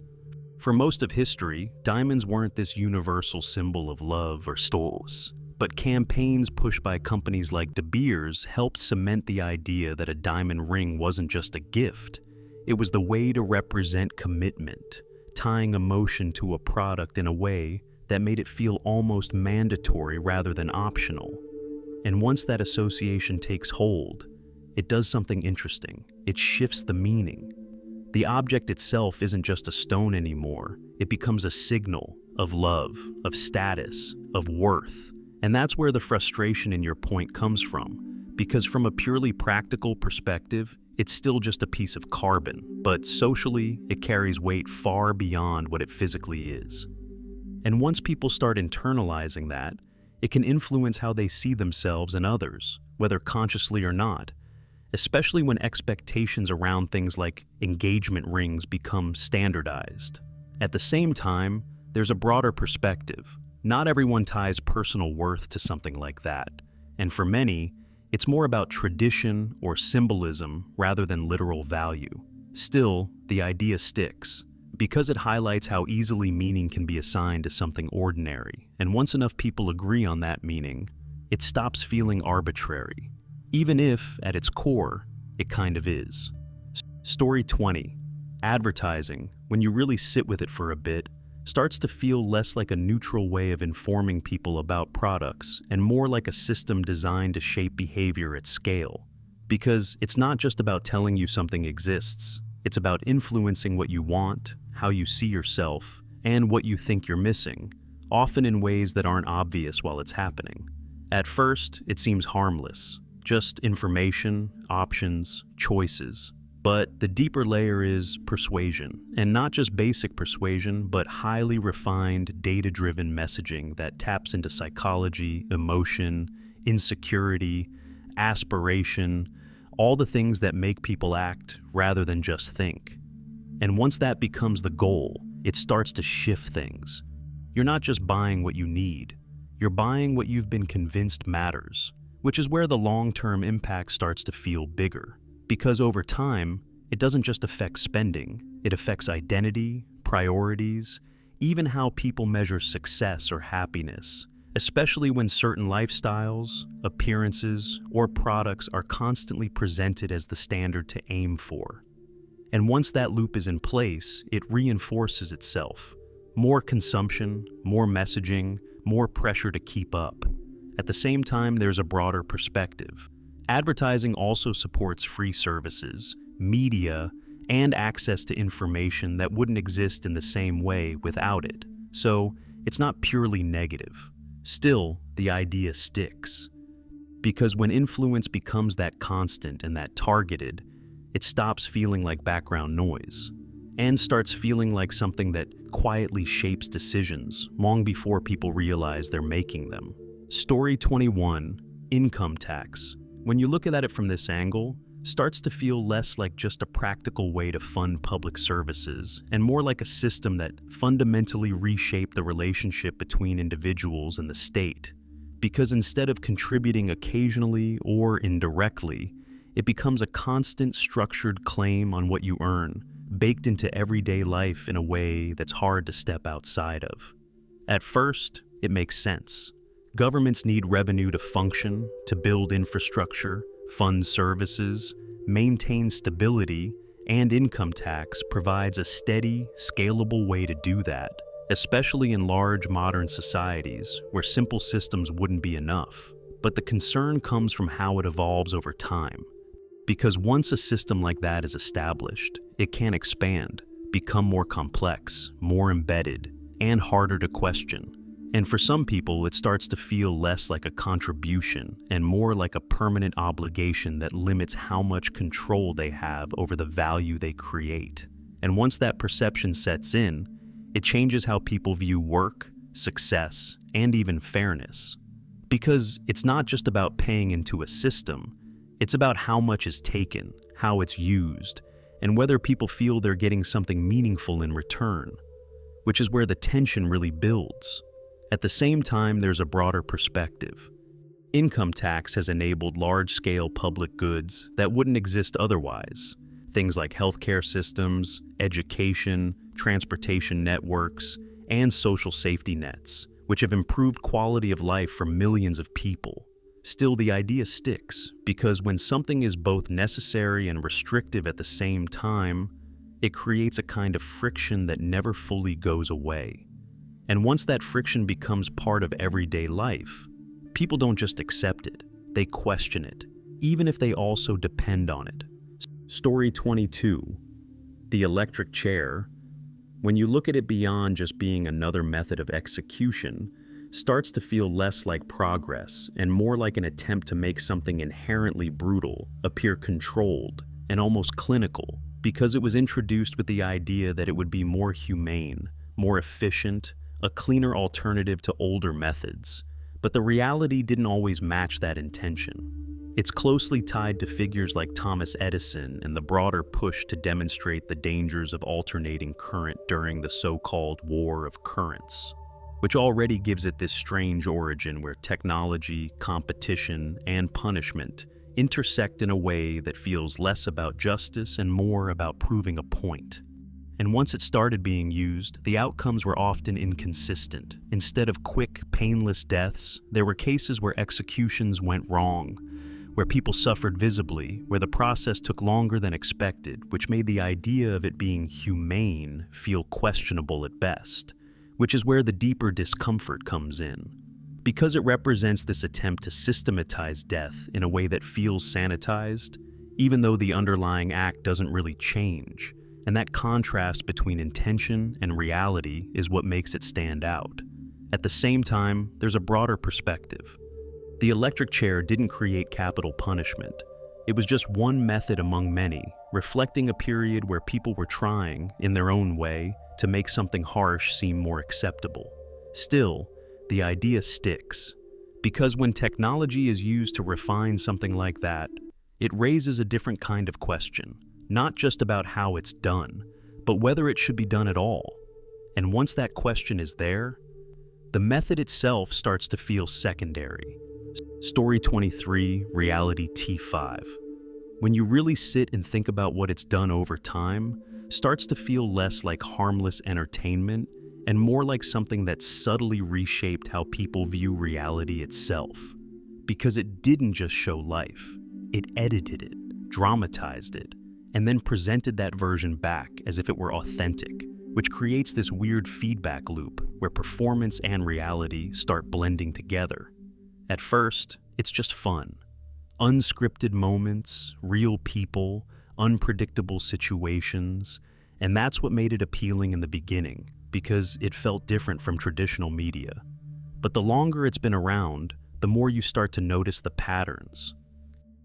For most of history, diamonds weren't this universal symbol of love or status, but campaigns pushed by companies like De Beers helped cement the idea that a diamond ring wasn't just a gift. It was the way to represent commitment, tying emotion to a product in a way that made it feel almost mandatory rather than optional. And once that association takes hold, it does something interesting. It shifts the meaning. The object itself isn't just a stone anymore. It becomes a signal of love, of status, of worth. And that's where the frustration in your point comes from. Because from a purely practical perspective, it's still just a piece of carbon, but socially, it carries weight far beyond what it physically is. And once people start internalizing that, it can influence how they see themselves and others, whether consciously or not, especially when expectations around things like engagement rings become standardized. At the same time, there's a broader perspective. Not everyone ties personal worth to something like that, and for many, it's more about tradition or symbolism rather than literal value. Still, the idea sticks, because it highlights how easily meaning can be assigned to something ordinary, and once enough people agree on that meaning, it stops feeling arbitrary. Even if, at its core, it kind of is. Story 20. Advertising, when you really sit with it for a bit, starts to feel less like a neutral way of informing people about products and more like a system designed to shape behavior at scale. Because it's not just about telling you something exists, it's about influencing what you want, how you see yourself, and what you think you're missing, often in ways that aren't obvious while it's happening. At first, it seems harmless. Just information, options, choices. But the deeper layer is persuasion, and not just basic persuasion, but highly refined, data-driven messaging that taps into psychology, emotion, insecurity, aspiration, all the things that make people act rather than just think. And once that becomes the goal, it starts to shift things. You're not just buying what you need, you're buying what you've been convinced matters, which is where the long-term impact starts to feel bigger. Because over time, it doesn't just affect spending, it affects identity, priorities, even how people measure success or happiness, especially when certain lifestyles, appearances, or products are constantly presented as the standard to aim for. And once that loop is in place, it reinforces itself. More consumption, more messaging, more pressure to keep up. At the same time, there's a broader perspective. Advertising also supports free services, media, and access to information that wouldn't exist in the same way without it. So, it's not purely negative. Still, the idea sticks. Because when influence becomes that constant and that targeted, it stops feeling like background noise, and starts feeling like something that quietly shapes decisions long before people realize they're making them. Story 21, income tax. When you look at it from this angle, starts to feel less like just a practical way to fund public services and more like a system that fundamentally reshaped the relationship between individuals and the state. Because instead of contributing occasionally or indirectly, it becomes a constant structured claim on what you earn, baked into everyday life in a way that's hard to step outside of. At first, it makes sense. Governments need revenue to function, to build infrastructure, fund services, maintain stability, and income tax provides a steady, scalable way to do that, especially in large modern societies where simple systems wouldn't be enough. But the concern comes from how it evolves over time. Because once a system like that is established, it can expand, become more complex, more embedded, and harder to question. And for some people, it starts to feel less like a contribution and more like a permanent obligation that limits how much control they have over the value they create. And once that perception sets in, it changes how people view work, success, and even fairness. Because it's not just about paying into a system, it's about how much is taken, how it's used, and whether people feel they're getting something meaningful in return, which is where the tension really builds. At the same time, there's a broader perspective. Income tax has enabled large-scale public goods that wouldn't exist otherwise. Things like healthcare systems, education, transportation networks, and social safety nets, which have improved quality of life for millions of people. Still, the idea sticks, because when something is both necessary and restrictive at the same time, it creates a kind of friction that never fully goes away. And once that friction becomes part of everyday life, people don't just accept it, they question it, even if they also depend on it. Story 22, the electric chair, when you look at it beyond just being another method of execution, starts to feel less like progress and more like an attempt to make something inherently brutal appear controlled and almost clinical, because it was introduced with the idea that it would be more humane, more efficient, a cleaner alternative to older methods. But the reality didn't always match that intention. It's closely tied to figures like Thomas Edison and the broader push to demonstrate the dangers of alternating current during the so-called War of Currents, which already gives it this strange origin where technology, competition, and punishment intersect in a way that feels less about justice and more about proving a point. And once it started being used, the outcomes were often inconsistent. Instead of quick, painless deaths, there were cases where executions went wrong, where people suffered visibly, where the process took longer than expected, which made the idea of it being humane feel questionable at best, which is where the deeper discomfort comes in. Because it represents this attempt to systematize death in a way that feels sanitized, even though the underlying act doesn't really change. And that contrast between intention and reality is what makes it stand out. At the same time, there's a broader perspective. The electric chair didn't create capital punishment. It was just one method among many, reflecting a period where people were trying, in their own way, to make something harsh seem more acceptable. Still, the idea sticks. Because when technology is used to refine something like that, it raises a different kind of question. Not just about how it's done, but whether it should be done at all. And once that question is there, the method itself starts to feel secondary. Story 23, Reality T5. When you really sit and think about what it's done over time, starts to feel less like harmless entertainment and more like something that subtly reshaped how people view reality itself. Because it didn't just show life, it edited it, dramatized it, and then presented that version back as if it were authentic, which creates this weird feedback loop where performance and reality start blending together. At first, it's just fun. Unscripted moments, real people, unpredictable situations, and that's what made it appealing in the beginning, because it felt different from traditional media. But the longer it's been around, the more you start to notice the patterns.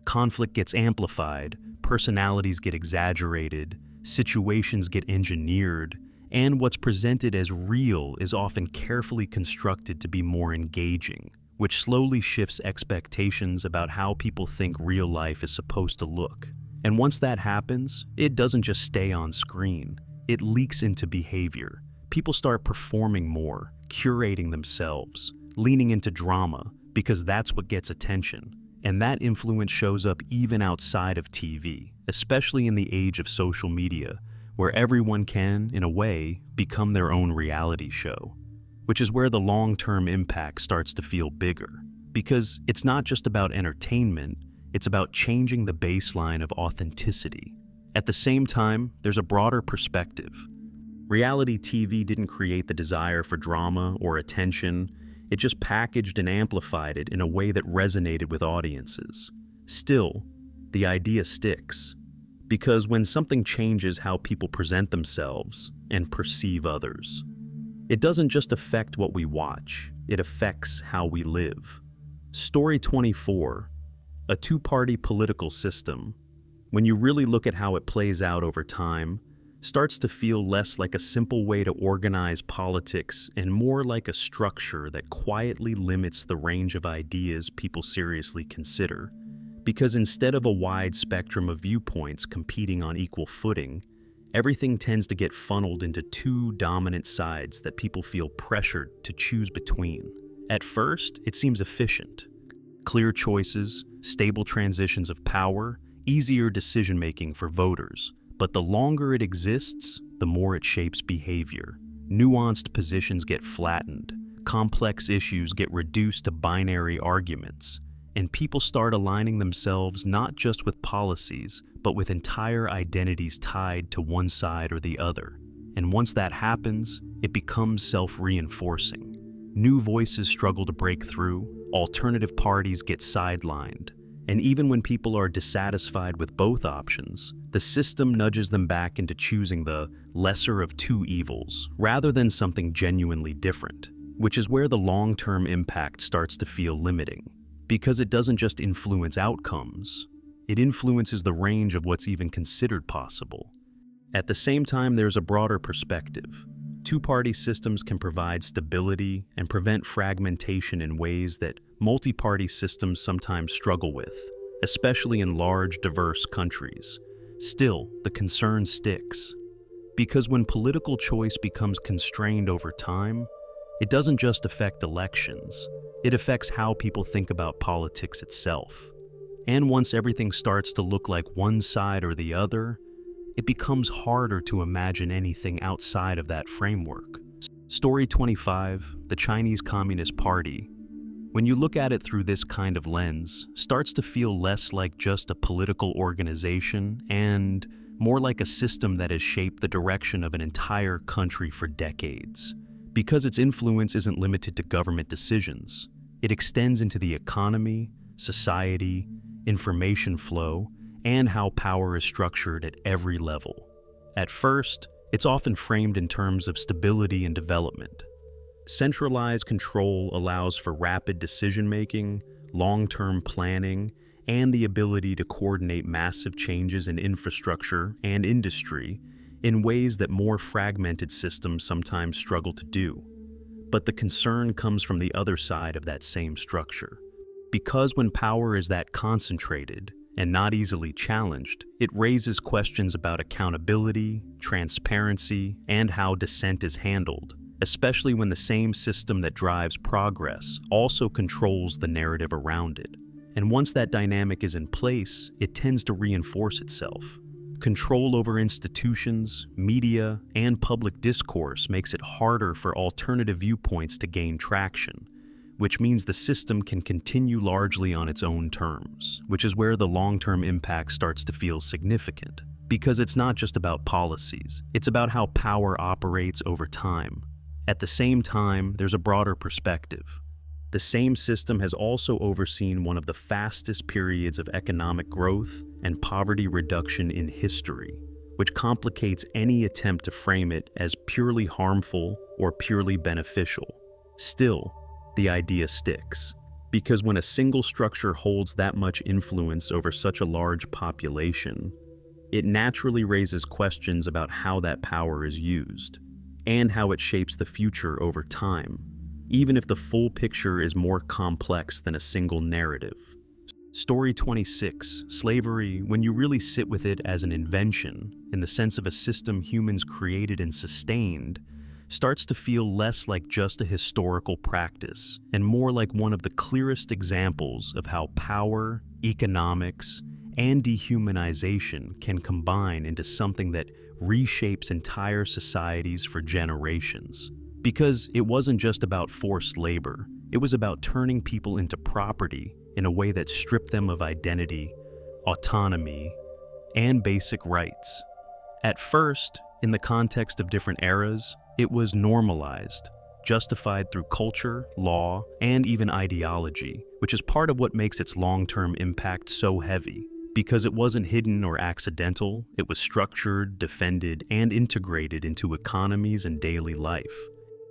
Conflict gets amplified, personalities get exaggerated, situations get engineered, and what's presented as real is often carefully constructed to be more engaging, which slowly shifts expectations about how people think real life is supposed to look. And once that happens, it doesn't just stay on screen, it leaks into behavior. People start performing more, curating themselves, leaning into drama, because that's what gets attention. And that influence shows up even outside of TV, especially in the age of social media, where everyone can, in a way, become their own reality show. Which is where the long-term impact starts to feel bigger. Because it's not just about entertainment, it's about changing the baseline of authenticity. At the same time, there's a broader perspective. Reality TV didn't create the desire for drama or attention, it just packaged and amplified it in a way that resonated with audiences. Still, the idea sticks. Because when something changes how people present themselves and perceive others, it doesn't just affect what we watch, it affects how we live. Story 24, a two-party political system, when you really look at how it plays out over time, starts to feel less like a simple way to organize politics and more like a structure that quietly limits the range of ideas people seriously consider. Because instead of a wide spectrum of viewpoints competing on equal footing, everything tends to get funneled into two dominant sides that people feel pressured to choose between. At first, it seems efficient. Clear choices, stable transitions of power, easier decision-making for voters. But the longer it exists, the more it shapes behavior. Nuanced positions get flattened, complex issues get reduced to binary arguments, and people start aligning themselves not just with policies, but with entire identities tied to one side or the other. And once that happens, it becomes self-reinforcing. New voices struggle to break through, alternative parties get sidelined, and even when people are dissatisfied with both options, the system nudges them back into choosing the lesser of two evils, rather than something genuinely different, which is where the long-term impact starts to feel limiting. Because it doesn't just influence outcomes, it influences the range of what's even considered possible. At the same time, there's a broader perspective. Two-party systems can provide stability and prevent fragmentation in ways that multi-party systems sometimes struggle with, especially in large, diverse countries. Still, the concern sticks. Because when political choice becomes constrained over time, it doesn't just affect elections, it affects how people think about politics itself. And once everything starts to look like one side or the other, it becomes harder to imagine anything outside of that framework. Story 25, the Chinese Communist Party, when you look at it through this kind of lens, starts to feel less like just a political organization and more like a system that has shaped the direction of an entire country for decades. Because its influence isn't limited to government decisions, it extends into the economy, society, information flow, and how power is structured at every level. At first, it's often framed in terms of stability and development. Centralized control allows for rapid decision-making, long-term planning, and the ability to coordinate massive changes in infrastructure and industry in ways that more fragmented systems sometimes struggle to do. But the concern comes from the other side of that same structure. Because when power is that concentrated and not easily challenged, it raises questions about accountability, transparency, and how dissent is handled, especially when the same system that drives progress also controls the narrative around it. And once that dynamic is in place, it tends to reinforce itself. Control over institutions, media, and public discourse makes it harder for alternative viewpoints to gain traction, which means the system can continue largely on its own terms, which is where the long-term impact starts to feel significant. Because it's not just about policies, it's about how power operates over time. At the same time, there's a broader perspective. The same system has also overseen one of the fastest periods of economic growth and poverty reduction in history, which complicates any attempt to frame it as purely harmful or purely beneficial. Still, the idea sticks, because when a single structure holds that much influence over such a large population, it naturally raises questions about how that power is used, and how it shapes the future over time, even if the full picture is more complex than a single narrative. Story 26, slavery, when you really sit with it as an invention, in the sense of a system humans created and sustained, starts to feel less like just a historical practice and more like one of the clearest examples of how power, economics, and dehumanization can combine into something that reshapes entire societies for generations. Because it wasn't just about forced labor, it was about turning people into property in a way that stripped them of identity, autonomy, and basic rights. At first, in the context of different eras, it was normalized, justified through culture, law, and even ideology, which is part of what makes its long-term impact so heavy. Because it wasn't hidden or accidental, it was structured, defended, and integrated into economies and daily life.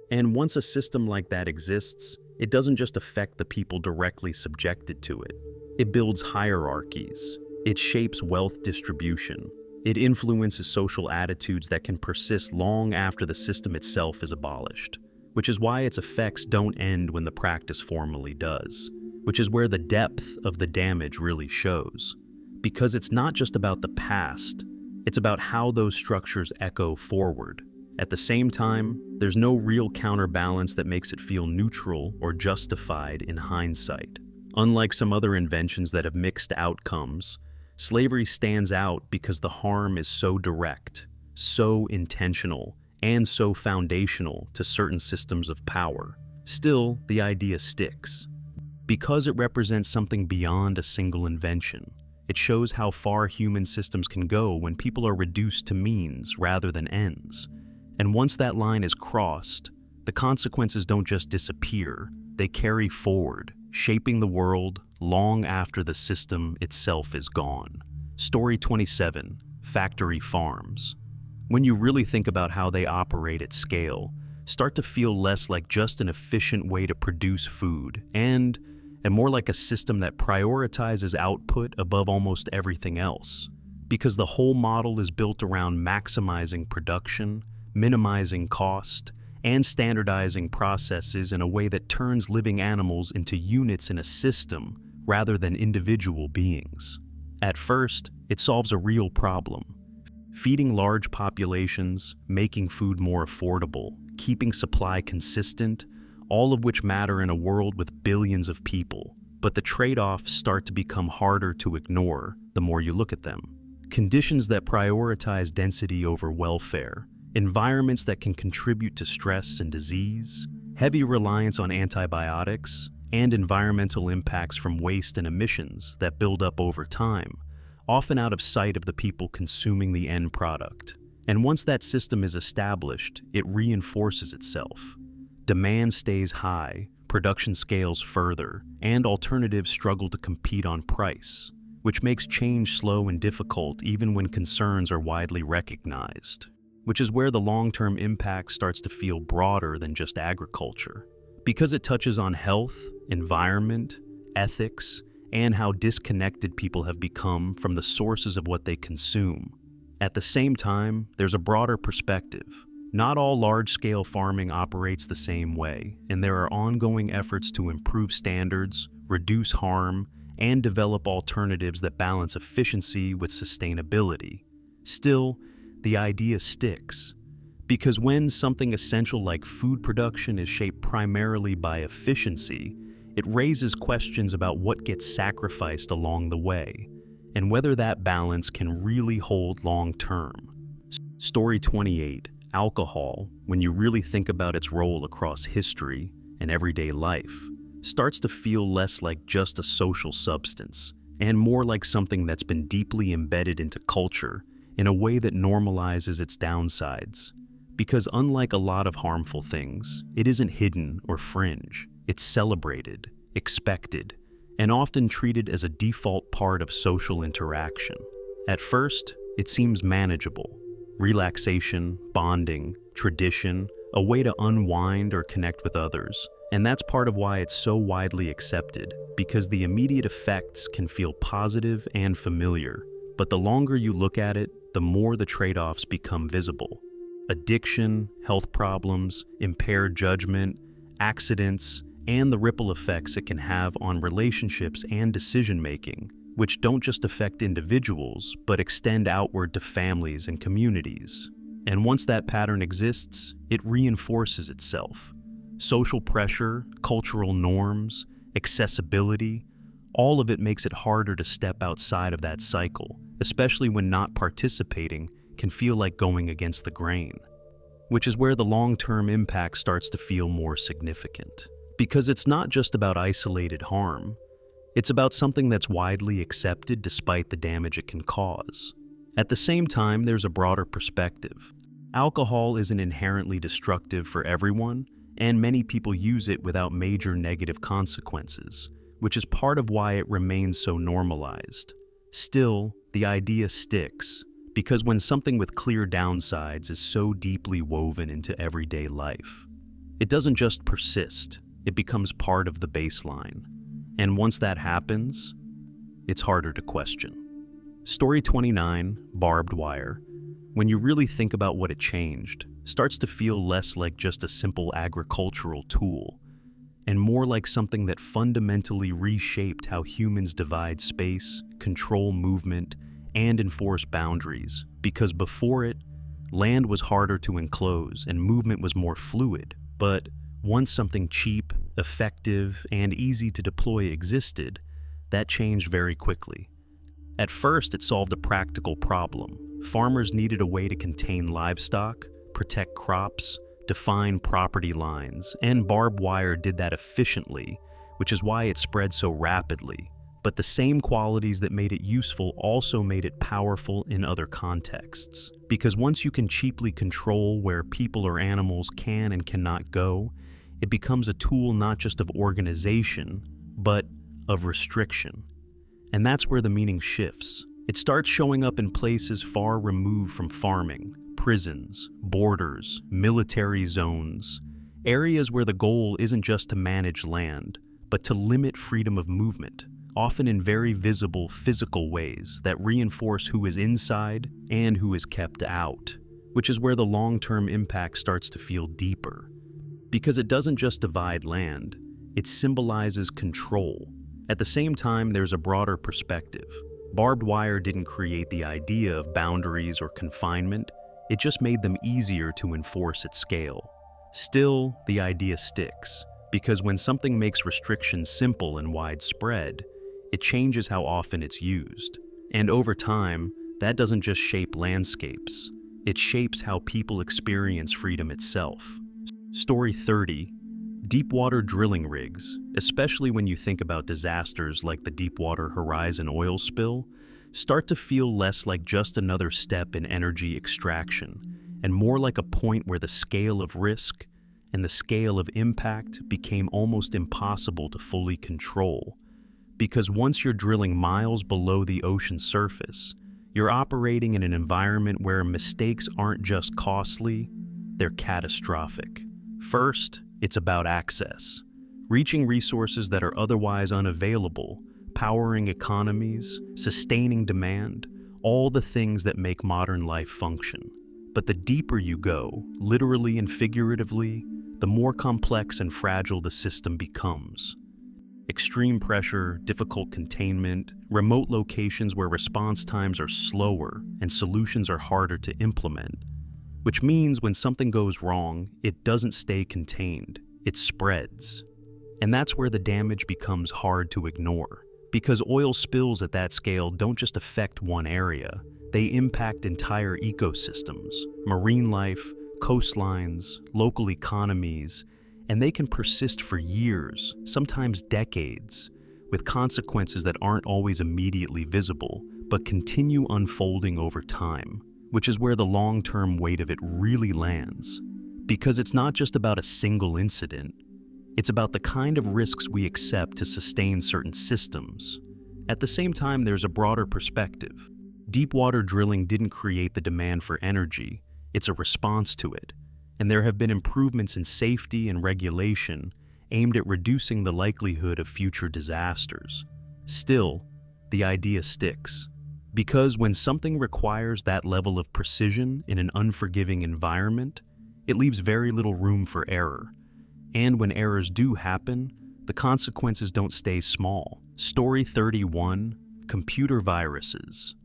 And once a system like that exists, it doesn't just affect the people directly subjected to it. It builds hierarchies. It shapes wealth distribution. It influences social attitudes that can persist long after the system itself is abolished, which is why its effects don't end when the practice formally does, which is where the depth of the damage really shows. Because it's not just about the past, it's about how those structures echo forward. At the same time, there's no real counterbalance that makes it feel neutral or justified in hindsight. Unlike some other inventions that have mixed outcomes, slavery stands out because the harm is so direct, so intentional, and so foundational to certain systems of power. Still, the idea sticks. Because it represents something beyond a single invention, it shows how far human systems can go when people are reduced to means rather than ends. And once that line is crossed, the consequences don't just disappear, they carry forward, shaping the world long after the system itself is gone. Story 27, factory farms. When you really think about how they operate at scale, start to feel less like just an efficient way to produce food, and more like a system that prioritizes output above almost everything else. Because the whole model is built around maximizing production, minimizing cost, and standardizing processes in a way that turns living animals into units in a system rather than individual beings. At first, it solves a real problem. Feeding large populations, making food more affordable, keeping supply consistent, all of which matter in a world with billions of people. But the trade-offs start to become harder to ignore the more you look at them. Conditions that prioritize density over welfare, environments that can contribute to stress and disease, heavy reliance on antibiotics, and environmental impacts from waste and emissions that build up over time, often out of sight of the people consuming the end product. And once that system is established, it reinforces itself. Demand stays high, production scales further, and alternatives struggle to compete on price, which makes change slow and difficult even when concerns are widely recognized. Which is where the long-term impact starts to feel broader than just agriculture. Because it touches on health, environment, ethics, and how disconnected people have become from the sources of what they consume. At the same time, there's a broader perspective. Not all large-scale farming operates the same way, and there are ongoing efforts to improve standards, reduce harm, and develop alternatives that balance efficiency with sustainability. Still, the idea sticks. Because when something essential like food production is shaped primarily by efficiency, it raises questions about what gets sacrificed along the way, and whether that balance can really hold long-term. Story 28, alcohol, when you really think about its role across history and everyday life, starts to feel less like just a social substance, and more like something that's been deeply embedded into culture in a way that normalizes its downsides. Because unlike a lot of harmful things, it isn't hidden or fringe. It's celebrated, expected, and often treated as a default part of social interaction. At first, it seems manageable. Relaxation, bonding, tradition, a way to unwind or connect with others. And that's part of why it's so widely accepted, because the immediate effects can feel positive and familiar. But the longer you look at it, the more the trade-offs become visible. Addiction, health problems, impaired judgment, accidents, and the ripple effects it can have on relationships and decision-making, which don't just affect individuals, but extend outward to families and communities. And once that pattern exists, it reinforces itself. Social pressure, cultural norms, accessibility, all of it makes it harder to step outside of that cycle, especially when not participating can feel like going against the grain. Which is where the long-term impact starts to feel more significant. Because it's not just about isolated harm, it's about something that's widely accepted despite the damage it can cause. At the same time, there's a broader perspective. Alcohol isn't inherently destructive for everyone, and many people use it without major negative consequences, which is part of why it remains so normalized. Still, the idea sticks, because when something with clear downsides is so deeply woven into everyday life, it doesn't just persist, it becomes part of the baseline. And once that happens, it's harder to question. Story 29, Barbed Wire, when you really think about what it changed, starts to feel less like just a simple agricultural tool, and more like something that fundamentally reshaped how humans divide space, control movement, and enforce boundaries, because before it, land was harder to enclose and movement was more fluid. But once something cheap, effective, and easy to deploy existed, that changed very quickly. At first, it solved a practical problem. Farmers needed a way to contain livestock, protect crops, define property lines, and barbed wire did that efficiently, which is why it spread so rapidly. But the same qualities that made it useful also made it powerful in other contexts. Because once you can cheaply control where people or animals can and cannot go, it becomes a tool not just of organization, but of restriction. And that's where the meaning shifts. It starts showing up in places far removed from farming, prisons, borders, military zones, areas where the goal isn't just to manage land, but to limit freedom of movement, often in very visible physical ways that reinforce who is inside and who is kept out, which is where the long-term impact starts to feel deeper. Because it doesn't just divide land, it symbolizes control. At the same time, there's a broader perspective. Barbed wire didn't create the idea of boundaries or confinement, it just made them easier to enforce at scale. Still, the idea sticks, because when something makes restrictions simple and widespread, it changes how often it's used. And over time, that doesn't just shape landscapes, it shapes how people experience freedom itself. Story 30. Deepwater drilling rigs, especially when you think about disasters like the Deepwater Horizon oil spill, start to feel less like just another step in energy extraction, and more like a point where the scale of risk and the scale of impact became almost impossible to fully control. Because once you're drilling miles below the ocean surface, you're operating in an environment where mistakes aren't just costly, they're catastrophic. First, it's about access. Reaching resources that are otherwise unavailable, powering economies, sustaining demand, all the things that make modern life function. But the deeper you go, literally and figuratively, the more complex and fragile the system becomes. Extreme pressure, difficult containment, remote locations where response times are slower and solutions are harder to implement. Which means when something goes wrong, it doesn't stay contained, it spreads. And that's where the damage becomes hard to ignore. Because oil spills at that scale don't just affect one area, they impact entire ecosystems, marine life, coastlines, local economies, and they can persist for years, sometimes decades, with consequences that aren't always immediately visible, but continue unfolding over time. Which is where the long-term weight of it really lands. Because it's not just about a single incident, it's about the kind of risks we accept to sustain certain systems. At the same time, there's a broader perspective. Deepwater drilling didn't create the demand for energy, it's a response to it. And there have been improvements in safety and regulation aimed at reducing the likelihood of future disasters. Still, the idea sticks. Because when something requires that level of precision in an unforgiving environment, it leaves very little room for error. And when errors do happen, the consequences don't stay small. Story 31, computer viruses.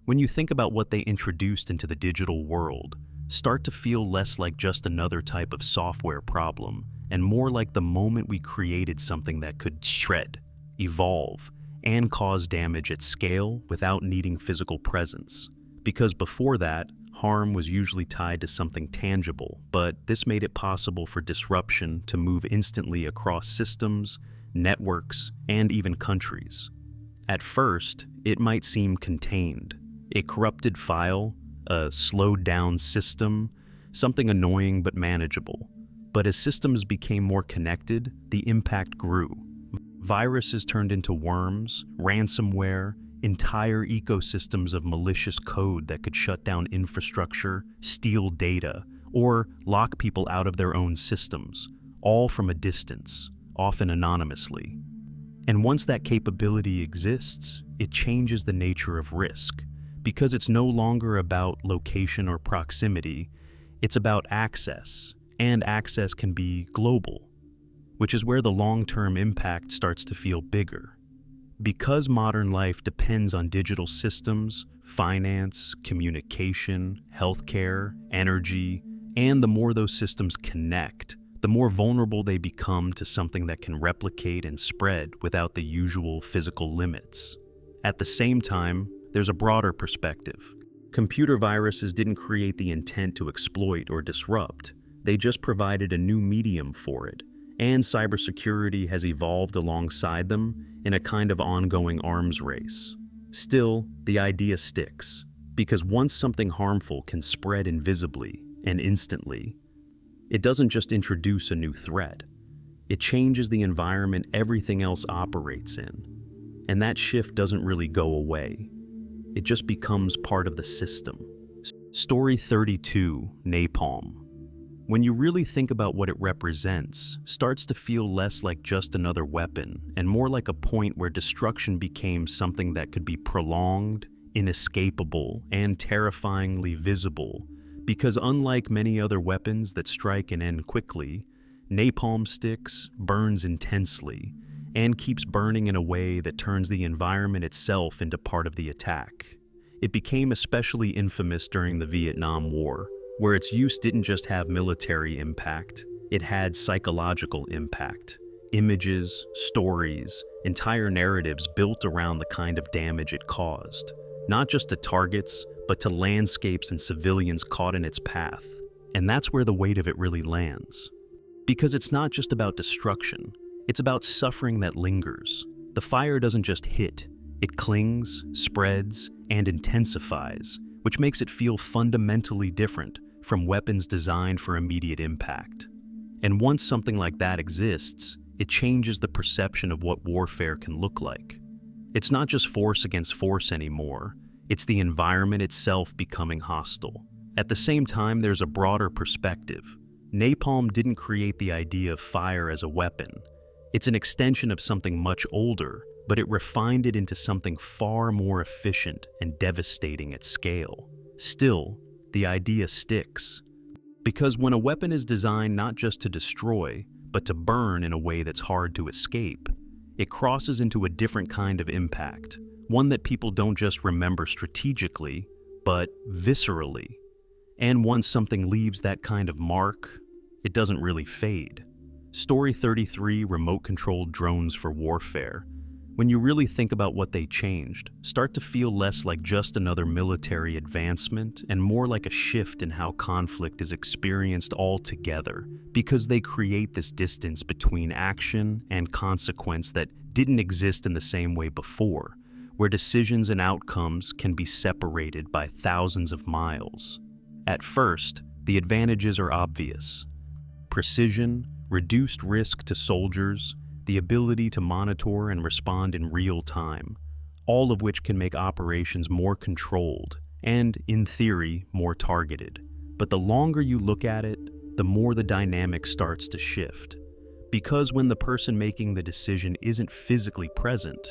When you think about what they introduced into the digital world, start to feel less like just another type of software problem, and more like the moment we created something that could shred, evolve, and cause damage at scale without needing physical presence. Because before that, harm was usually tied to something tangible, but this made it possible for disruption to move instantly across systems, networks, and even countries. At first, it might seem contained. A corrupted file, a slowed-down system, something annoying but manageable. But as systems became more connected, the impact grew. Viruses turned into worms, ransomware, entire ecosystems of malicious code that could shut down infrastructure, steal data, or lock people out of their own systems, all from a distance, often anonymously. And once that capability exists, it changes the nature of risk, because it's no longer about location or proximity, it's about access, and access can be global, which is where the long-term impact starts to feel bigger. Because modern life depends on digital systems, finance, communication, healthcare, energy, and the more those systems connect, the more vulnerable they become to something that can replicate and spread without the usual physical limits. At the same time, there's a broader perspective. Computer viruses didn't create the intent to exploit or disrupt. They just provided a new medium for it, and cybersecurity has evolved alongside them in a kind of ongoing arms race. Still, the idea sticks, because once something harmful can spread invisibly and instantly, it doesn't just introduce a new threat. It changes the environment everything else operates in, and that shift doesn't really go away. It just becomes part of the system. Story 32, napalm. When you really think about what it represents, starts to feel less like just another weapon and more like a point where destruction became something that could be prolonged, inescapable, and terrifyingly visible. Because unlike many other weapons that strike and end quickly, napalm sticks burns intensely and keeps burning in a way that turns the environment itself into part of the attack. It became especially infamous during the Vietnam War, where its use didn't just have military impact, it had psychological impact. Images, stories, entire narratives built around the kind of damage it caused, not just to targets, but to landscapes and civilians caught in its path. And that's where the weight of it really lands. Because it's not just about destruction, it's about suffering that lingers. The fire doesn't just hit, it clings, spreads, and intensifies, which makes it feel fundamentally different from weapons designed for immediate impact. And once something like that exists, it changes the perception of what warfare can look like. It's not just force against force anymore, it's the environment itself becoming hostile. At the same time, there's a broader perspective. Napalm didn't create the idea of fire as a weapon. It's an extension of something much older, but it refined it into something far more efficient and devastating at scale. Still, the idea sticks. Because when a weapon is designed not just to destroy, but to burn in a way that's hard to escape, it crosses into a different kind of impact, one that people don't just remember strategically, but viscerally. And once something leaves that kind of mark, it doesn't really fade. Story 33, remote-controlled drones for warfare. When you really think about what they changed, start to feel less like just another military advancement and more like a shift in how conflict is experienced altogether, because they create this distance between action and consequence that didn't exist in the same way before, where decisions and outcomes can be separated by thousands of miles. At first, the advantages are obvious. Precision, reduced risk to soldiers, the ability to monitor and respond in real time, all of which can make operations more controlled and, in theory, more targeted. But the longer you look at it, the more the dynamic starts to shift. Because when the person making the decision isn't physically present,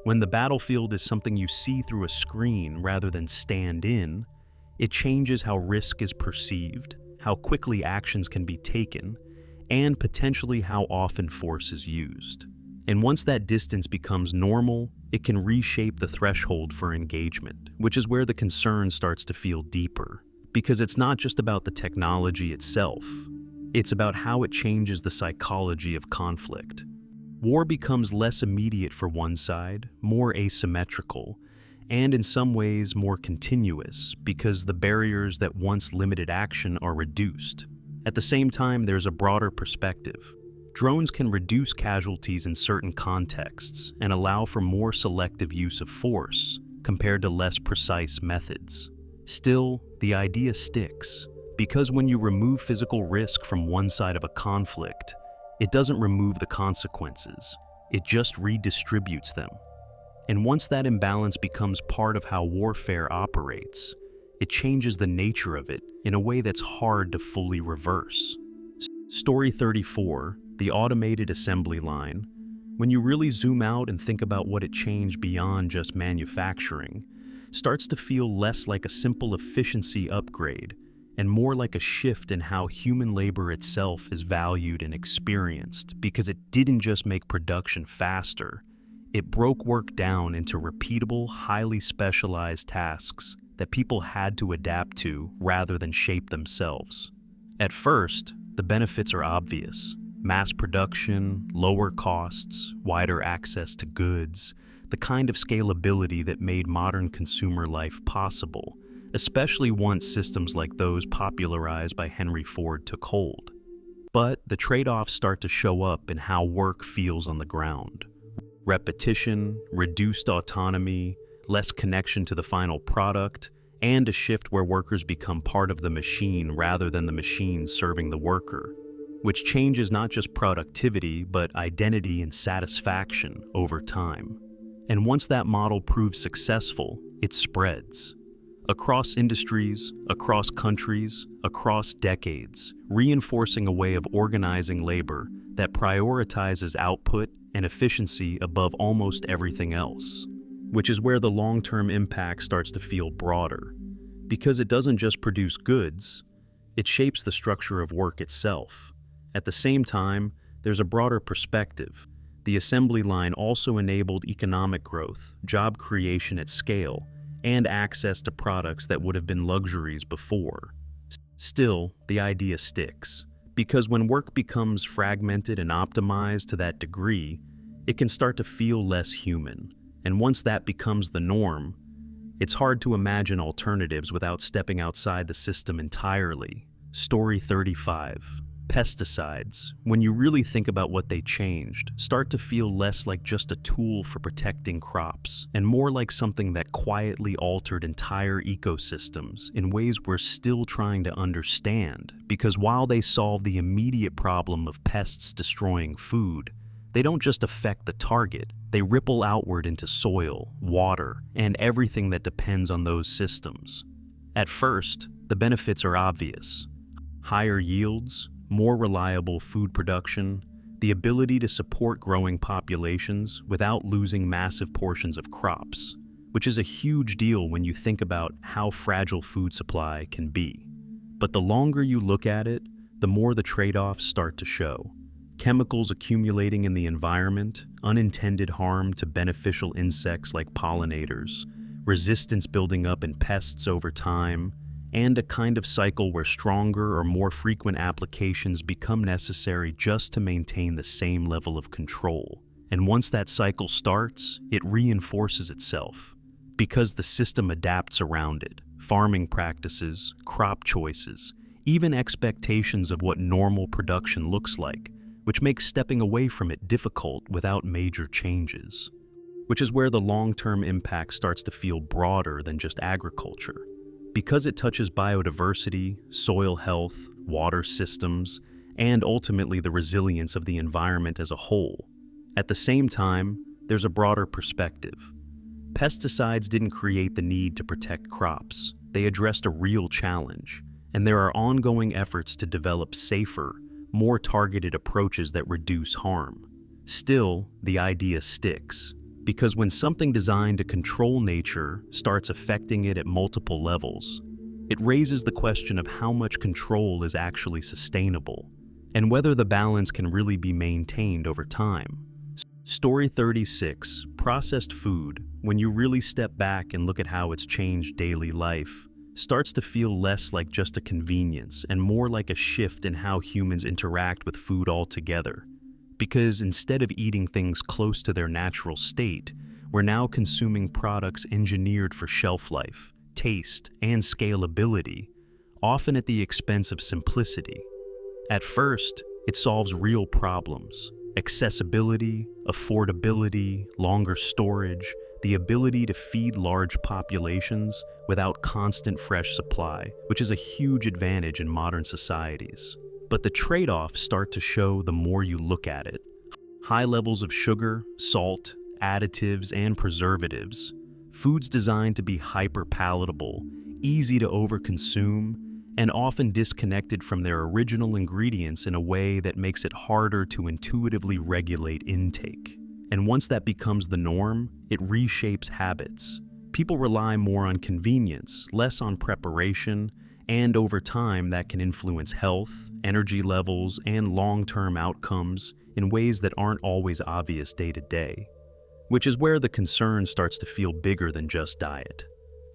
when the battlefield is something you see through a screen rather than stand in, it changes how risk is perceived, how quickly actions can be taken, and potentially how often force is used. And once that distance becomes normal, it can reshape the threshold for engagement, which is where the concern starts to feel deeper. Because it's not just about the technology itself, it's about how it changes the psychology of conflict. War becomes less immediate for one side, more asymmetrical, and in some ways more continuous because the barriers that once limited action are reduced. At the same time, there's a broader perspective. Drones can reduce casualties in certain contexts and allow for more selective use of force compared to less precise methods. Still, the idea sticks, because when you remove physical risk from one side of a conflict, it doesn't remove the consequences, it just redistributes them. And once that imbalance becomes part of how warfare operates, it changes the nature of it in a way that's hard to fully reverse. Story 34, the automated assembly line. When you really zoom out and think about what it changed beyond just manufacturing, starts to feel less like a simple efficiency upgrade and more like a shift in how human labor itself is valued and experienced, because it didn't just make production faster, it broke work down into repeatable, highly specialized tasks that people had to adapt to rather than shape themselves. At first, the benefits are obvious. Mass production, lower costs, wider access to goods, the kind of scalability that made modern consumer life possible, especially once systems like those popularized by Henry Ford took hold. But the trade-offs start to show up in how work feels on the ground. Repetition, reduced autonomy, less connection to the final product, and a shift where workers become part of the machine rather than the machine serving the worker, which changes not just productivity but identity and satisfaction over time. And once that model proves successful, it spreads. Across industries, across countries, across decades, reinforcing a way of organizing labor that prioritizes output and efficiency above almost everything else. Which is where the long-term impact starts to feel broader. Because it doesn't just produce goods, it shapes the structure of work itself. At the same time, there's a broader perspective. The assembly line also enabled economic growth, job creation at scale, and access to products that would have been luxuries before. Still, the idea sticks, because when work becomes fragmented and optimized to that degree, it can start to feel less human. And once that becomes the norm, it's hard to imagine alternatives without stepping outside the system entirely. Story 35. Pesticides, when you really think about what they changed, start to feel less like just a tool for protecting crops, and more like something that quietly altered entire ecosystems in ways we're still trying to understand, because while they solve the immediate problem of pests destroying food, they don't just affect the target, they ripple outward into soil, water, and everything that depends on those systems. At first, the benefits are obvious. Higher yields, more reliable food production, the ability to support growing populations without losing massive portions of crops, which is a huge deal when you think about how fragile food supply can be. But the longer you look at it, the more the trade-offs start to show. Chemicals accumulating in the environment, unintended harm to beneficial insects like pollinators, resistance building up in pests over time, and a kind of cycle where stronger or more frequent applications become necessary just to maintain the same level of control. And once that cycle starts, it reinforces itself, because the system adapts around it. Farming practices, crop choices, even expectations of what normal production looks like, which makes stepping away from it difficult without major changes. Which is where the long-term impact starts to feel broader than just agriculture. Because it touches biodiversity, soil health, water systems, and ultimately the resilience of the environment as a whole. At the same time, there's a broader perspective. Pesticides didn't create the need to protect crops. They addressed a real challenge, and there are ongoing efforts to develop safer, more targeted approaches that reduce harm. Still, the idea sticks. Because when something designed to control nature starts affecting it at multiple levels, it raises the question of how much control is actually sustainable. and whether the balance can really be maintained over time. Story 36, processed food, when you really step back and look at how it's changed daily life, starts to feel less like just a convenience and more like a shift in how humans interact with food altogether. Because instead of eating things close to their natural state, we're now consuming products engineered for shelf life, taste, and scalability, often at the expense of simplicity. At first, it solves real problems: accessibility, affordability, longer storage, the ability to feed large populations without constant fresh supply, which is a huge advantage in modern societies. But the trade-offs start to show the more you look at it. High levels of sugar, salt, additives, and preservatives, foods designed to be hyper-palatable, easy to overconsume, and often disconnected from their original ingredients in a way that makes it harder to intuitively regulate intake. And once that becomes the norm, it reshapes habits. People rely more on convenience, less on preparation, and over time that can influence health, energy levels, and long-term outcomes in ways that aren't always obvious day to day. Which is where the concern starts to feel bigger than just diet.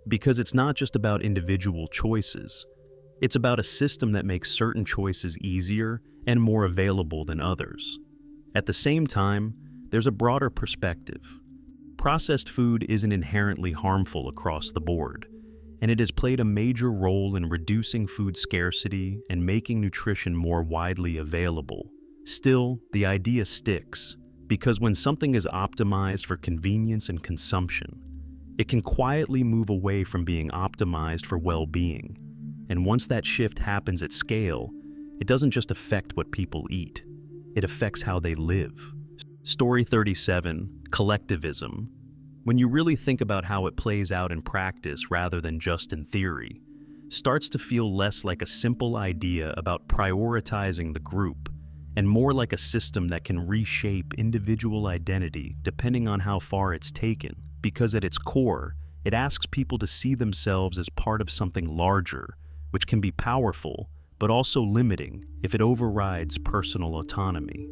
Because it's not just about individual choices. It's about a system that makes certain choices easier and more available than others. At the same time, there's a broader perspective. Processed food isn't inherently harmful across the board, and it has played a major role in reducing food scarcity and making nutrition more widely available. Still, the idea sticks, because when something is optimized for convenience and consumption, it can quietly move away from being optimized for well-being. And once that shift happens at scale, it doesn't just affect what people eat, it affects how they live. Story 37, collectivism. When you really think about how it plays out in practice rather than just in theory, starts to feel less like a simple idea about prioritizing the group and more like a system that can reshape individual identity depending on how far it's taken, because at its core, it asks people to see themselves as part of something larger, which can be powerful, but also limiting if it overrides personal autonomy.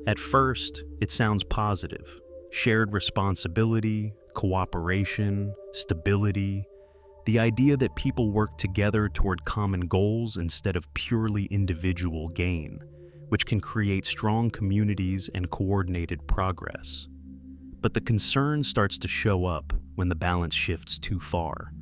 At first, it sounds positive. Shared responsibility, cooperation, stability, the idea that people work together toward common goals instead of purely individual gain, which can create strong communities and coordinated progress. But the concern starts to show up when the balance shifts too far.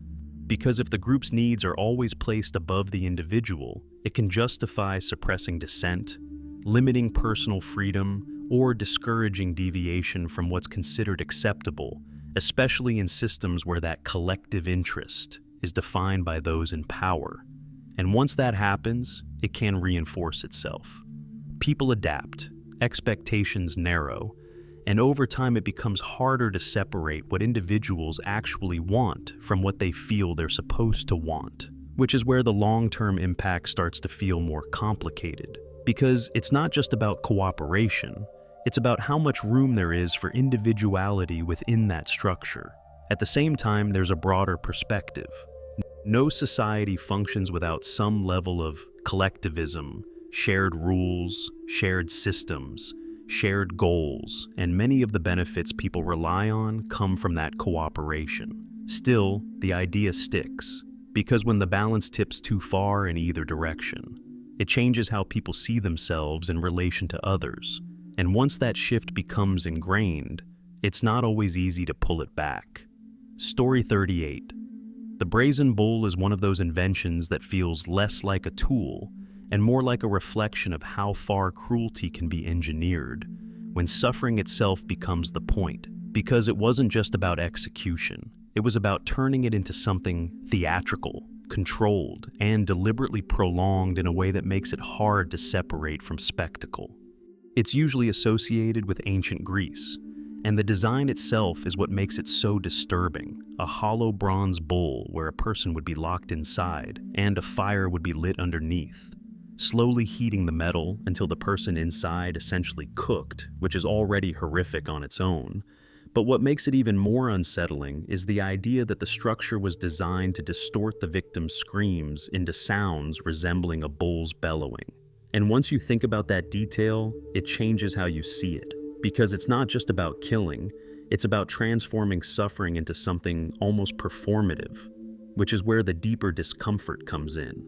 Because if the group's needs are always placed above the individual, it can justify suppressing dissent, limiting personal freedom, or discouraging deviation from what's considered acceptable, especially in systems where that collective interest is defined by those in power. And once that happens, it can reinforce itself. People adapt, expectations narrow, and over time it becomes harder to separate what individuals actually want from what they feel they're supposed to want, which is where the long-term impact starts to feel more complicated. Because it's not just about cooperation, it's about how much room there is for individuality within that structure. At the same time, there's a broader perspective. No society functions without some level of collectivism, shared rules, shared systems, shared goals, and many of the benefits people rely on come from that cooperation. Still, the idea sticks, because when the balance tips too far in either direction, it changes how people see themselves in relation to others. And once that shift becomes ingrained, it's not always easy to pull it back. Story 38. The brazen bull is one of those inventions that feels less like a tool and more like a reflection of how far cruelty can be engineered when suffering itself becomes the point. Because it wasn't just about execution, it was about turning it into something theatrical, controlled, and deliberately prolonged in a way that makes it hard to separate from spectacle. It's usually associated with ancient Greece, and the design itself is what makes it so disturbing. A hollow bronze bull where a person would be locked inside and a fire would be lit underneath, slowly heating the metal until the person inside essentially cooked, which is already horrific on its own. But what makes it even more unsettling is the idea that the structure was designed to distort the victim's screams into sounds resembling a bull's bellowing. And once you think about that detail, it changes how you see it. Because it's not just about killing, it's about transforming suffering into something almost performative, which is where the deeper discomfort comes in.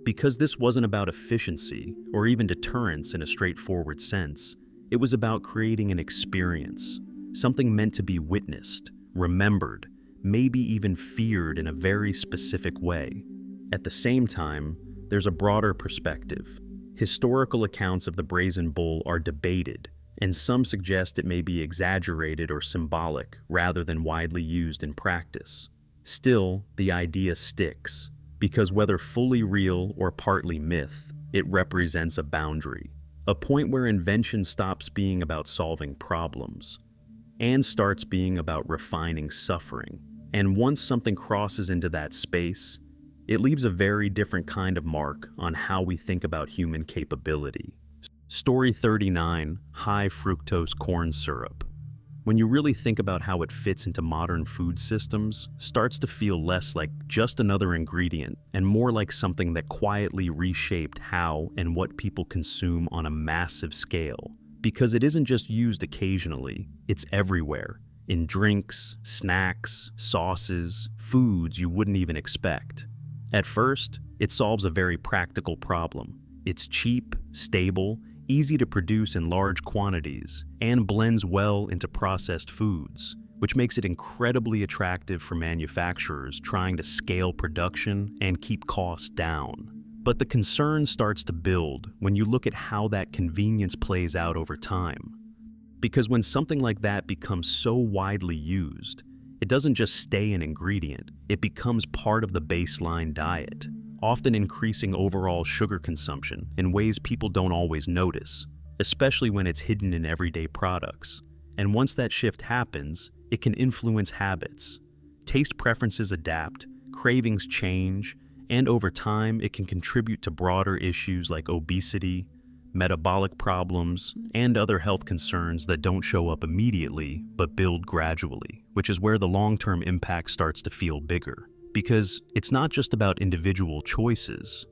Because this wasn't about efficiency or even deterrence in a straightforward sense, it was about creating an experience, something meant to be witnessed, remembered, maybe even feared in a very specific way. At the same time, there's a broader perspective. Historical accounts of the brazen bull are debated, and some suggest it may be exaggerated or symbolic rather than widely used in practice. Still, the idea sticks, because whether fully real or partly myth, it represents a boundary, a point where invention stops being about solving problems and starts being about refining suffering. And once something crosses into that space, it leaves a very different kind of mark on how we think about human capability. Story 39, high fructose corn syrup. When you really think about how it fits into modern food systems, starts to feel less like just another ingredient and more like something that quietly reshaped how and what people consume on a massive scale. Because it isn't just used occasionally, it's everywhere. In drinks, snacks, sauces, foods you wouldn't even expect. At first, it solves a very practical problem. It's cheap, stable, easy to produce in large quantities, and blends well into processed foods, which makes it incredibly attractive for manufacturers trying to scale production and keep costs down. But the concern starts to build when you look at how that convenience plays out over time. Because when something like that becomes so widely used, it doesn't just stay an ingredient, it becomes part of the baseline diet, often increasing overall sugar consumption in ways people don't always notice, especially when it's hidden in everyday products. And once that shift happens, it can influence habits. Taste preferences adapt, cravings change, and over time it can contribute to broader issues like obesity, metabolic problems, and other health concerns that don't show up immediately but build gradually, which is where the long-term impact starts to feel bigger. Because it's not just about individual choices,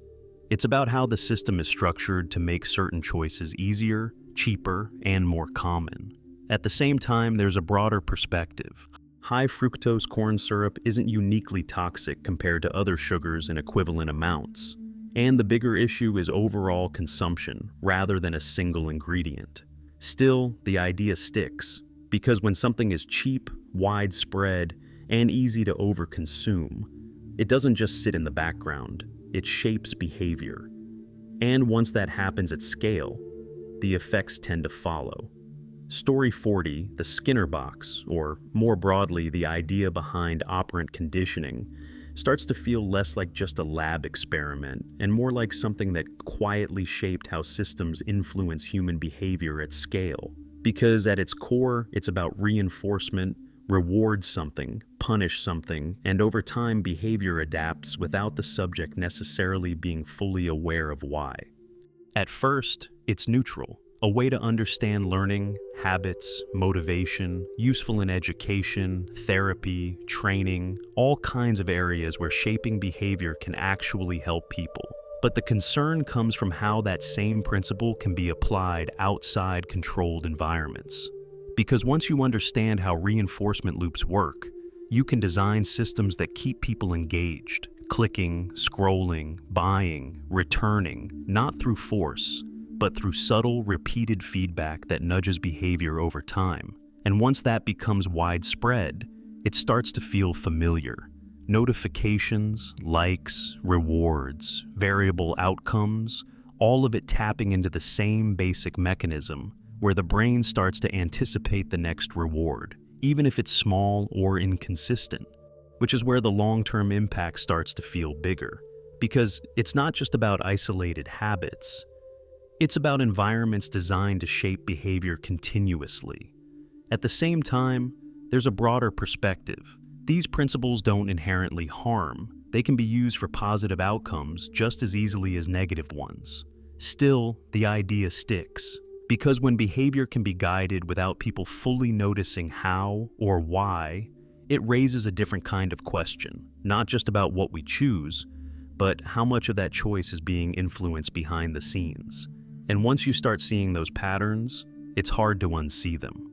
it's about how the system is structured to make certain choices easier, cheaper, and more common. At the same time, there's a broader perspective. High fructose corn syrup isn't uniquely toxic compared to other sugars in equivalent amounts. And the bigger issue is overall consumption, rather than a single ingredient. Still, the idea sticks, because when something is cheap, widespread, and easy to overconsume, it doesn't just sit in the background, it shapes behavior. And once that happens at scale, the effects tend to follow. Story 40, the Skinner box, or more broadly, the idea behind operant conditioning, starts to feel less like just a lab experiment and more like something that quietly shaped how systems influence human behavior at scale. Because at its core, it's about reinforcement, reward something, punish something, and over time behavior adapts without the subject necessarily being fully aware of why. At first, it's neutral, a way to understand learning, habits, motivation, useful in education, therapy, training, all kinds of areas where shaping behavior can actually help people. But the concern comes from how that same principle can be applied outside controlled environments. Because once you understand how reinforcement loops work, you can design systems that keep people engaged, clicking, scrolling, buying, returning, not through force, but through subtle, repeated feedback that nudges behavior over time. And once that becomes widespread, it starts to feel familiar. Notifications, likes, rewards, variable outcomes, all of it tapping into the same basic mechanism where the brain starts to anticipate the next reward, even if it's small or inconsistent, which is where the long-term impact starts to feel bigger. Because it's not just about isolated habits, it's about environments designed to shape behavior continuously. At the same time, there's a broader perspective. These principles don't inherently harm. They can be used for positive outcomes just as easily as negative ones. Still, the idea sticks. Because when behavior can be guided without people fully noticing how or why, it raises a different kind of question, not just about what we choose, but how much of that choice is being influenced behind the scenes? And once you start seeing those patterns, it's hard to unsee them.